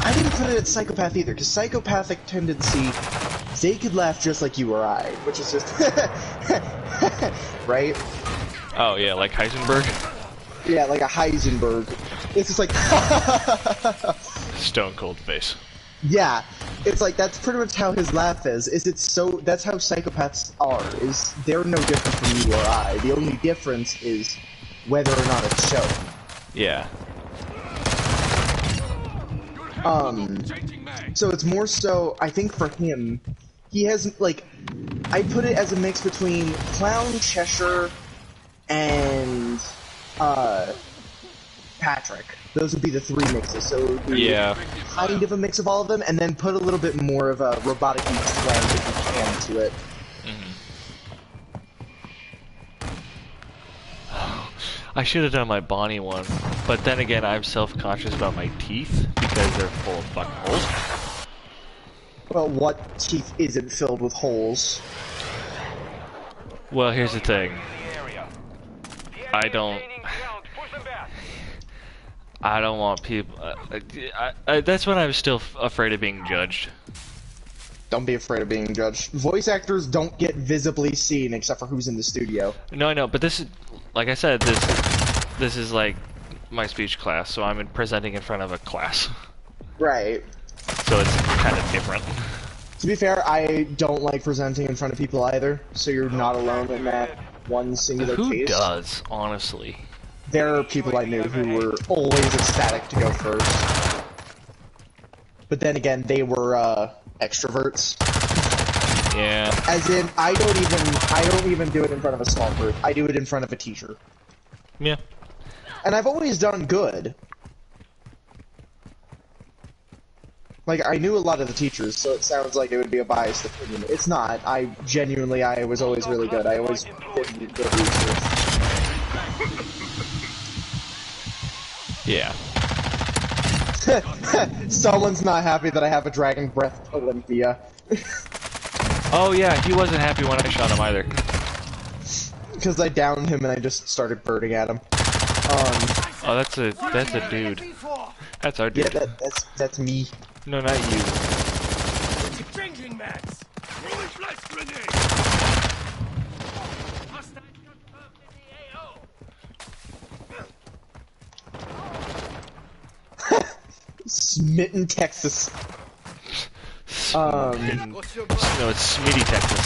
I didn't put it at psychopath either, because psychopathic tendency, they could laugh just like you or I, which is just... right? Oh yeah, like Heisenberg. Yeah, like a Heisenberg. It's just like... Stone cold face. Yeah, it's like, that's pretty much how his laugh is it's so, that's how psychopaths are, is they're no different from you or I. The only difference is whether or not it's shown. Yeah. So it's more so, I think for him, he has, like, I put it as a mix between Clown, Cheshire, and, Patrick. Those would be the three mixes. So it would be Yeah. kind of a mix of all of them, and then put a little bit more of a robotic twang if you can to it. I should have done my Bonnie one, but then again, I'm self-conscious about my teeth because they're full of fucking holes. Well, what teeth isn't filled with holes? Well, here's the thing. I don't want people. That's when I'm still afraid of being judged. Don't be afraid of being judged. Voice actors don't get visibly seen except for who's in the studio. No, I know, but this is, like I said, this is like my speech class, so I'm presenting in front of a class. Right. So it's kind of different. To be fair, I don't like presenting in front of people either, so you're not alone in that one singular Who case. does, honestly? There are people I knew who were always ecstatic to go first. But then again, they were extroverts. Yeah. As in, I don't even do it in front of a small group. I do it in front of a teacher. Yeah. And I've always done good. Like, I knew a lot of the teachers, so it sounds like it would be a biased opinion. It's not. I was always really good. I always did good research. Yeah. Someone's not happy that I have a Dragon Breath Olympia. Oh yeah, he wasn't happy when I shot him either. Because I downed him and I just started birding at him. Oh, that's a dude. That's our dude. Yeah, that's me. No, not you. Changing max. Throwing flash grenade. Hostile confirmed in the AO. Smitten, Texas. No, it's Smitty, Texas.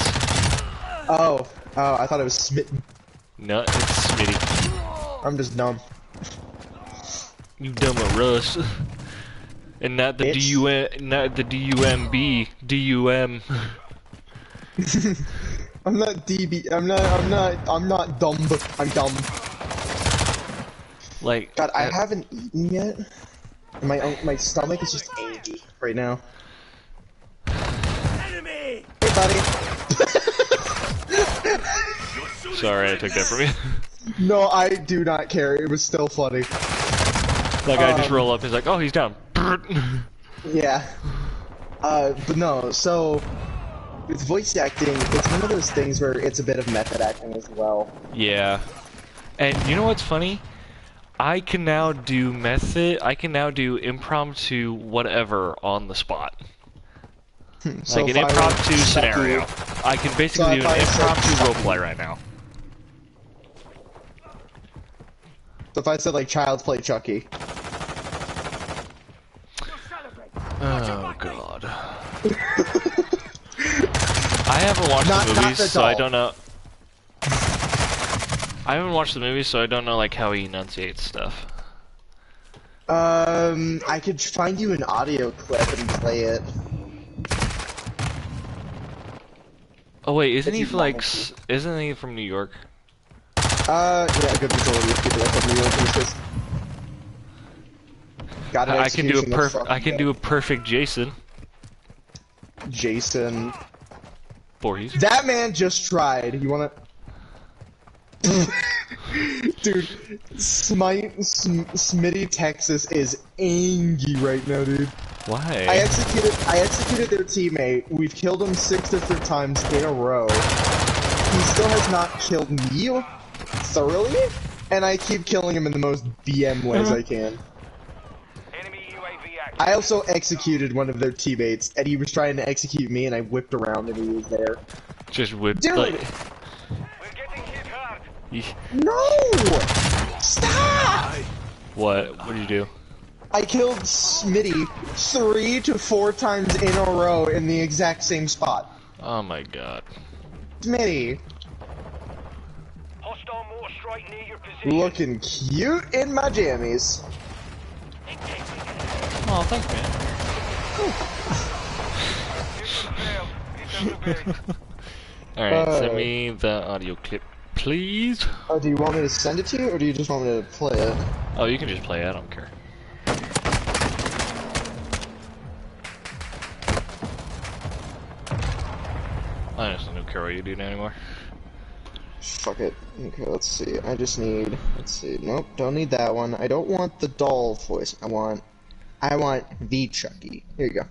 Oh, I thought it was Smitten. No, it's Smitty. I'm just dumb. You dumb at Russ. And not the Bitch. not the D-U-M-B, D-U-M. I'm not DB. I'm not dumb. I'm dumb. Like, God, I haven't eaten yet. My stomach is just achy right now. Enemy. Hey, buddy. sorry I took that from you. No, I do not care. It was still funny. Like, I just roll up, he's like, oh, he's down. Yeah. But no, so with voice acting, it's one of those things where it's a bit of method acting as well. Yeah. And you know what's funny? I can now do impromptu whatever on the spot. So Like an if I were impromptu to scenario. I can basically do if an I said impromptu Chucky. roleplay right now. So if I said like Child's Play Chucky. Oh god. I haven't watched Not the the movies, so I doll. don't know. I haven't watched the movies, so I don't know like how he enunciates stuff. I could find you an audio clip and play it. Oh wait, isn't he If you like? want me Isn't he from New York? Yeah, a good majority of people that have New York in this case. Got an I can do a execution, that's perfect. I fucking can good. do a perfect Jason Jason. Voorhees. That man just tried. You wanna? Dude, Smitty, Texas is angry right now, dude. Why? I executed their teammate. We've killed him 6 different times in a row. He still has not killed me thoroughly, and I keep killing him in the most BM ways I can. Enemy UAV active. I also executed one of their teammates, and he was trying to execute me, and I whipped around, and he was there. Just whip. Dude! Like, We're getting hit hard. No! Stop! what? What did you do? I killed Smitty 3 to 4 times in a row in the exact same spot. Oh my god. Smitty, Hostile mortar strike near your position. looking cute in my jammies. Oh, thanks, man. Mission failed. It's overburied. Alright, send me the audio clip. please. Oh, do you want me to send it to you, or do you just want me to play it? Oh, you can just play it, I don't care. I just don't care what you do anymore. Fuck it. Okay, let's see. I just need. Let's see. Nope, don't need that one. I don't want the doll voice. I want the Chucky. Here you go.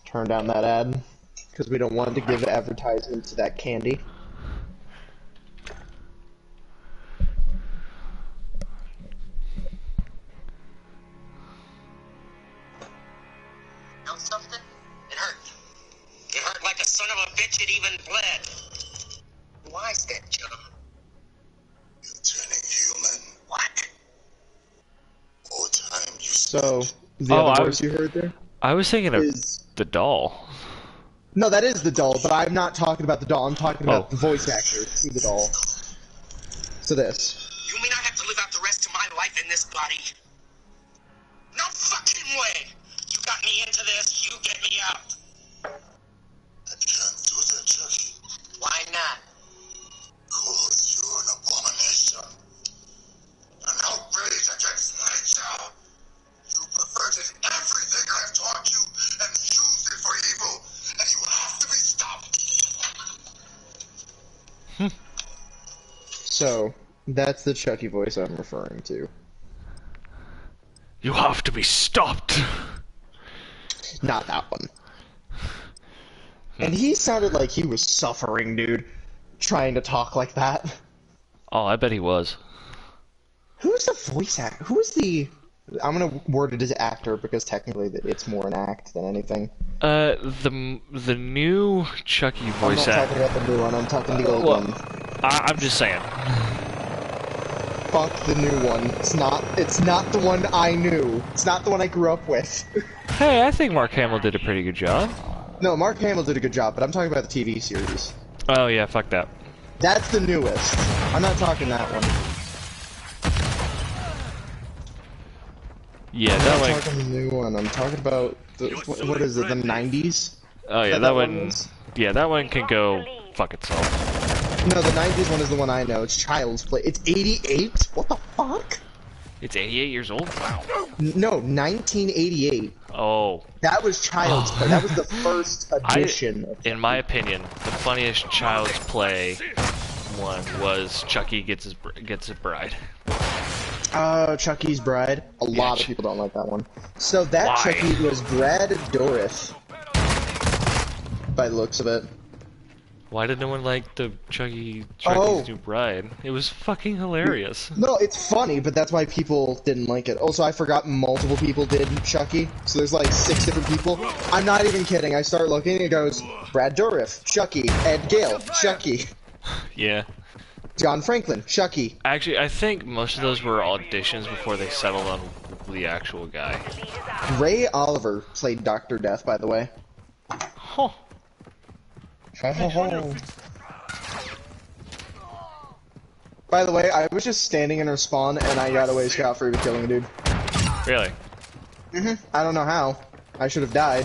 Turn down that ad because we don't want to give advertisement to that candy. Know something? It hurt. It hurt like a son of a bitch. It even bled. Why is that, John? You're turning human. What? All time you So spent. the Oh, other I voice you heard there I was thinking of is the doll. no, that is the doll, but I'm not talking about the doll. I'm talking about Oh. the voice actor to the doll. So this. You mean I have to live out the rest of my life in this body? No fucking way! You got me into this, you get me out. I can't do that, Chucky. Why not? Cause you're an abomination. An outrage against nature. You perverted everything I've taught you and used it for evil, and you have to be stopped. So that's the Chucky voice I'm referring to. You have to be stopped. Not that one. And he sounded like he was suffering, dude, trying to talk like that. Oh, I bet he was. Who's the voice actor? Who is the... I'm gonna word it as actor because technically it's more an act than anything. The new Chucky I'm voice not talking actor. about the new one, I'm talking the old Well, one. I'm just saying. Fuck the new one. It's not the one I knew. It's not the one I grew up with. Hey, I think Mark Hamill did a pretty good job. No, Mark Hamill did a good job, but I'm talking about the TV series. Oh yeah, fuck that. That's the newest. I'm not talking that one. Yeah, I'm that not one. talking the new one. I'm talking about the what is it? The 90s? Oh yeah, that that one one. was? Yeah, that one can go fuck itself. No, the 90s one is the one I know. It's Child's Play. It's 88? What the fuck? It's 88 years old. Wow. No, 1988. Oh, That was Child's Play. That was the first edition. in my opinion, the funniest Child's Play one was Chucky gets his bride. Chucky's Bride. A lot Ch- of people don't like that one. So that Why? Chucky was Brad Dourif. By the looks of it. Why did no one like the Chucky's Oh. new bride? It was fucking hilarious. No, it's funny, but that's why people didn't like it. Also, I forgot multiple people did Chucky, so there's like 6 different people. I'm not even kidding. I start looking, and it goes, Brad Dourif, Chucky, Ed Gale, Chucky, Yeah. John Franklin, Chucky. Actually, I think most of those were auditions before they settled on the actual guy. Ray Oliver played Dr. Death, by the way. Huh. By the way, I was just standing in her spawn, and I got away scot-free with killing a dude. Really? I don't know how. I should have died.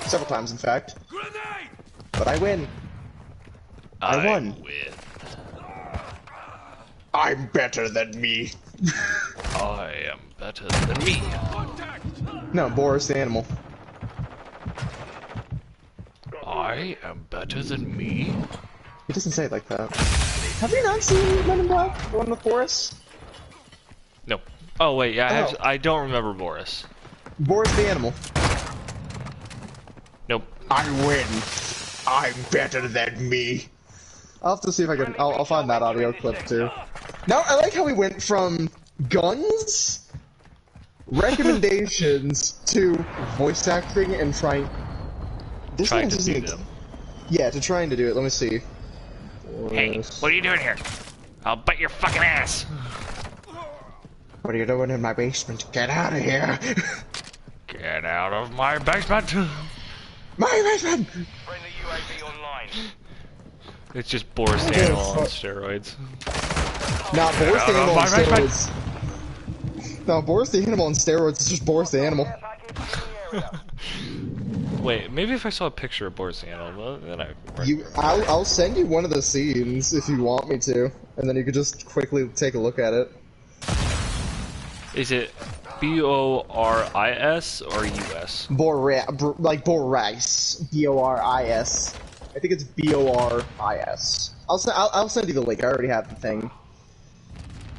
Several times, in fact. Grenade! But I win. I won. Win. I'm better than me. I am better than me. Contact! No, Boris the animal. I am better than me. He doesn't say it like that. Have you not seen Men in Black? The one with Boris? No. Oh wait, yeah, Oh. I don't remember Boris. Boris the animal. Nope. I win. I'm better than me. I'll have to see if I can. I'll find that audio clip too. Now I like how we went from guns, recommendations to voice acting and trying. This Trying one to doesn't do ex- them. Yeah, to trying to do it. Let me see. Hey, Boris. what are you doing here? I'll bite your fucking ass. What are you doing in my basement? Get out of here! Get out of my basement. My basement! Friendly UAV online. It's just Boris the Animal on steroids. Not Boris the out of Animal on my basement. steroids. No, Boris the Animal on steroids is just Boris the Animal. Package in the area. Wait, maybe if I saw a picture of Boris the Animal, then I. I'll send you one of the scenes if you want me to, and then you could just quickly take a look at it. Is it Boris or US? Like Boris, Boris. I think it's Boris. I'll send you the link. I already have the thing.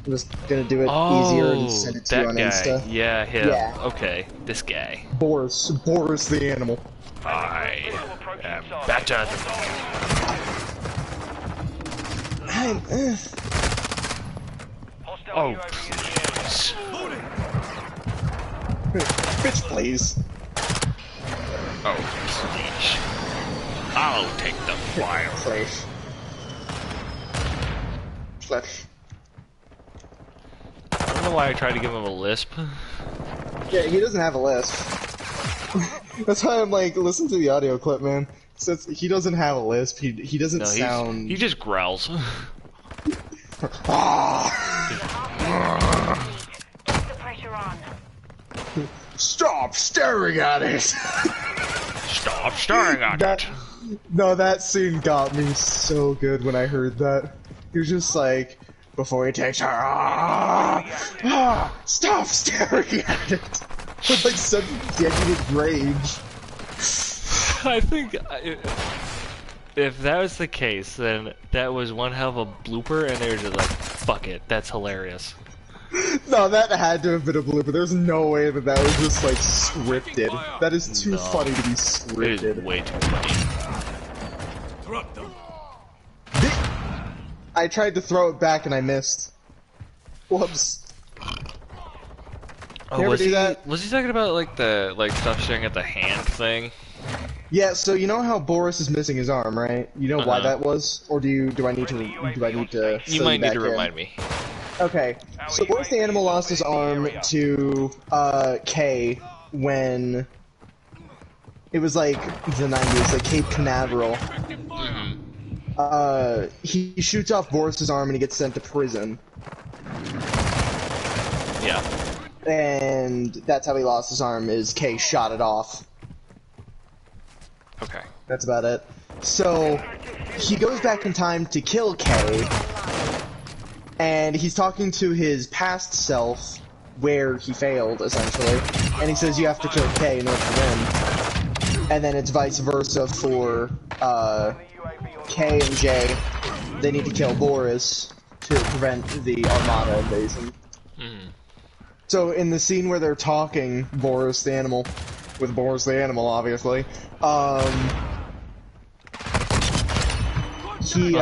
I'm just gonna do it easier and send it to you on guy. Insta. Yeah, him. Yeah. Okay, this guy. Boris the animal. I am better than Oh, please. Bitch, please. Oh, please. I'll take the fire. Please. Flesh. I don't know why I tried to give him a lisp. Yeah, he doesn't have a lisp. That's why I'm like, listen to the audio clip, man. Since he doesn't have a lisp, he doesn't sound. He just growls. Keep the pressure on. Stop staring at it! Stop staring at it. No, that scene got me so good when I heard that. He was just like, before he takes her, stop staring at it! With like such genuine rage. I think if that was the case, then that was one hell of a blooper, and they were just like, fuck it, that's hilarious. No, that had to have been a blooper. There's no way that that was just like scripted. That is too funny to be scripted. It is way too funny. Drop them. I tried to throw it back and I missed. Whoops. Oh, was he talking about like the stop staring at the hand thing? Yeah, so you know how Boris is missing his arm, right? You know why that was? Or do I need to You might need to remind me. Okay. So Boris the Animal lost his arm to K when it was like the 90s, like Cape Canaveral. He shoots off Boris's arm and he gets sent to prison. Yeah. And that's how he lost his arm, is K shot it off. Okay. That's about it. So, he goes back in time to kill K, and he's talking to his past self, where he failed, essentially, and he says you have to kill K in order to win. And then it's vice versa for, K and J. They need to kill Boris to prevent the Armada invasion. So in the scene where they're talking, Boris the Animal, with Boris the Animal, obviously, he,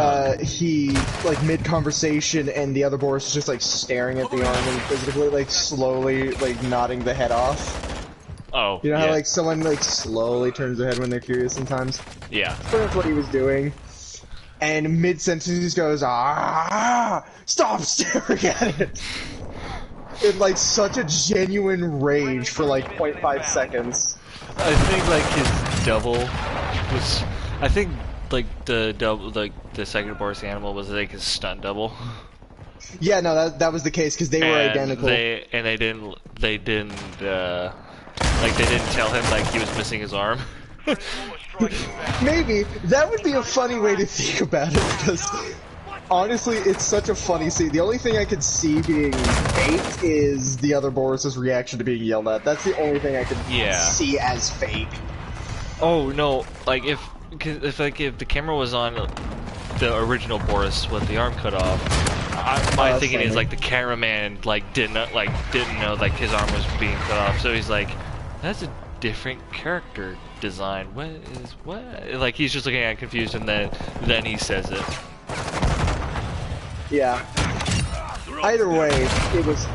like, mid-conversation, and the other Boris is just, like, staring at the arm and physically, like, slowly, like, nodding the head off. Oh, you know how, like, someone, like, slowly turns their head when they're curious sometimes? Yeah. That's what he was doing. And mid-sentence he just goes, stop staring at it! In, like, such a genuine rage for, like, 0.5 seconds. I think, like, his double was... I think, like, the double, like, the second Boris the Animal was, like, his stunt double. Yeah, no, that was the case, because they were identical. They didn't tell him, like, he was missing his arm. Maybe. That would be a funny way to think about it, because... honestly, it's such a funny scene. The only thing I could see being fake is the other Boris's reaction to being yelled at. That's the only thing I could see as fake. Oh no! Like if the camera was on the original Boris with the arm cut off, my thinking is like the cameraman didn't know like his arm was being cut off. So he's like, that's a different character design. What? Like he's just looking at it confused, and then he says it. Yeah. Either way, it was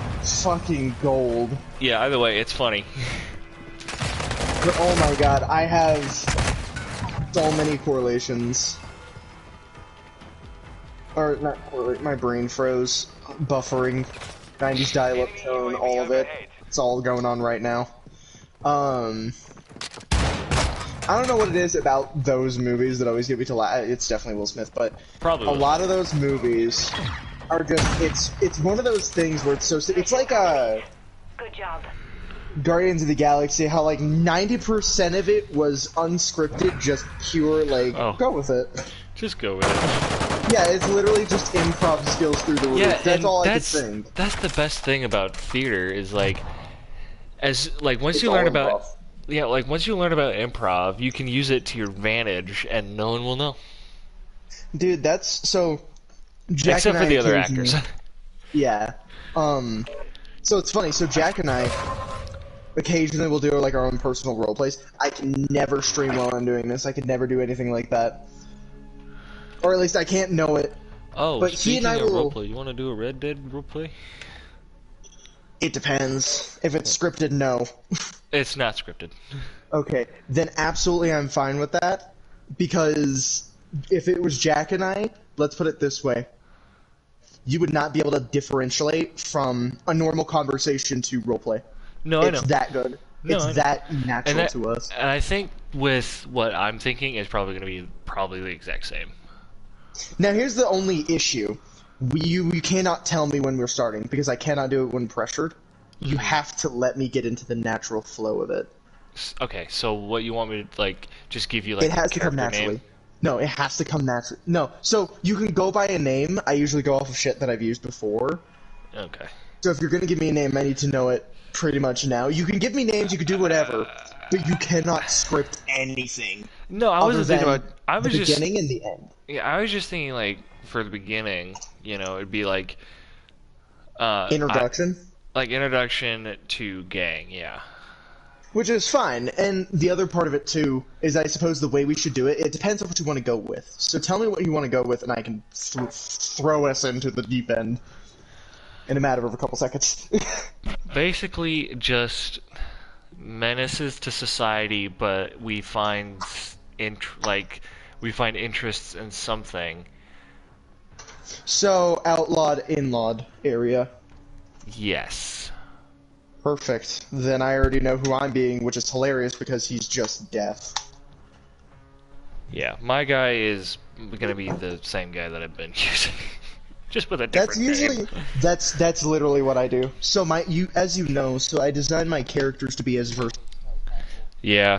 fucking gold. Yeah, either way, it's funny. But oh my god, I have so many correlations. Or, not correlate, my brain froze. Buffering, 90s dial-up tone, all of it. It's all going on right now. I don't know what it is about those movies that always get me to laugh. It's definitely Will Smith, but probably a lot of those movies are just, it's one of those things where it's so, it's like a... Good job. Guardians of the Galaxy, how like 90% of it was unscripted, just pure like go with it. Just go with it. Yeah, it's literally just improv skills through the roof. Yeah, That's all I could think. That's the best thing about theater is like, once It's you learn all about improv. once you learn about improv, you can use it to your advantage, and no one will know. Dude, that's so. Jack Except and for the I other occasionally- actors. Yeah. So it's funny. So Jack and I occasionally will do like our own personal role plays. I can never stream while I'm doing this. I could never do anything like that. Or at least I can't know it. Oh, But he speaking and I of will- roleplay, you want to do a Red Dead roleplay? It depends. If it's scripted, no. It's not scripted. Okay, then absolutely I'm fine with that. Because if it was Jack and I, let's put it this way. You would not be able to differentiate from a normal conversation to roleplay. No, I It's know. that good. No, I It's know. that natural to us. And I think with what I'm thinking is probably going to be the exact same. Now here's the only issue. You cannot tell me when we're starting, because I cannot do it when pressured. You have to let me get into the natural flow of it. Okay, so what you want me to, like, just give you, like, It has to come character naturally. name? No, it has to come naturally. No, so you can go by a name. I usually go off of shit that I've used before. Okay. So if you're gonna give me a name, I need to know it pretty much now. You can give me names, you can do whatever, but you cannot script anything. No, I other wasn't thinking than about... I was the just... beginning and the end. Yeah, I was just thinking, like, for the beginning, you know, it'd be like... Introduction. like, introduction to gang, yeah. Which is fine, and the other part of it too is, I suppose, the way we should do it. It depends on what you want to go with. So tell me what you want to go with, and I can throw us into the deep end in a matter of a couple seconds. Basically, just menaces to society, but we find interests in something. So outlawed, inlawed area. Yes. Perfect. Then I already know who I'm being, which is hilarious because he's just death. Yeah, my guy is gonna be the same guy that I've been using, just with a different That's usually name. that's literally what I do. So as you know, so I design my characters to be as versatile. Yeah.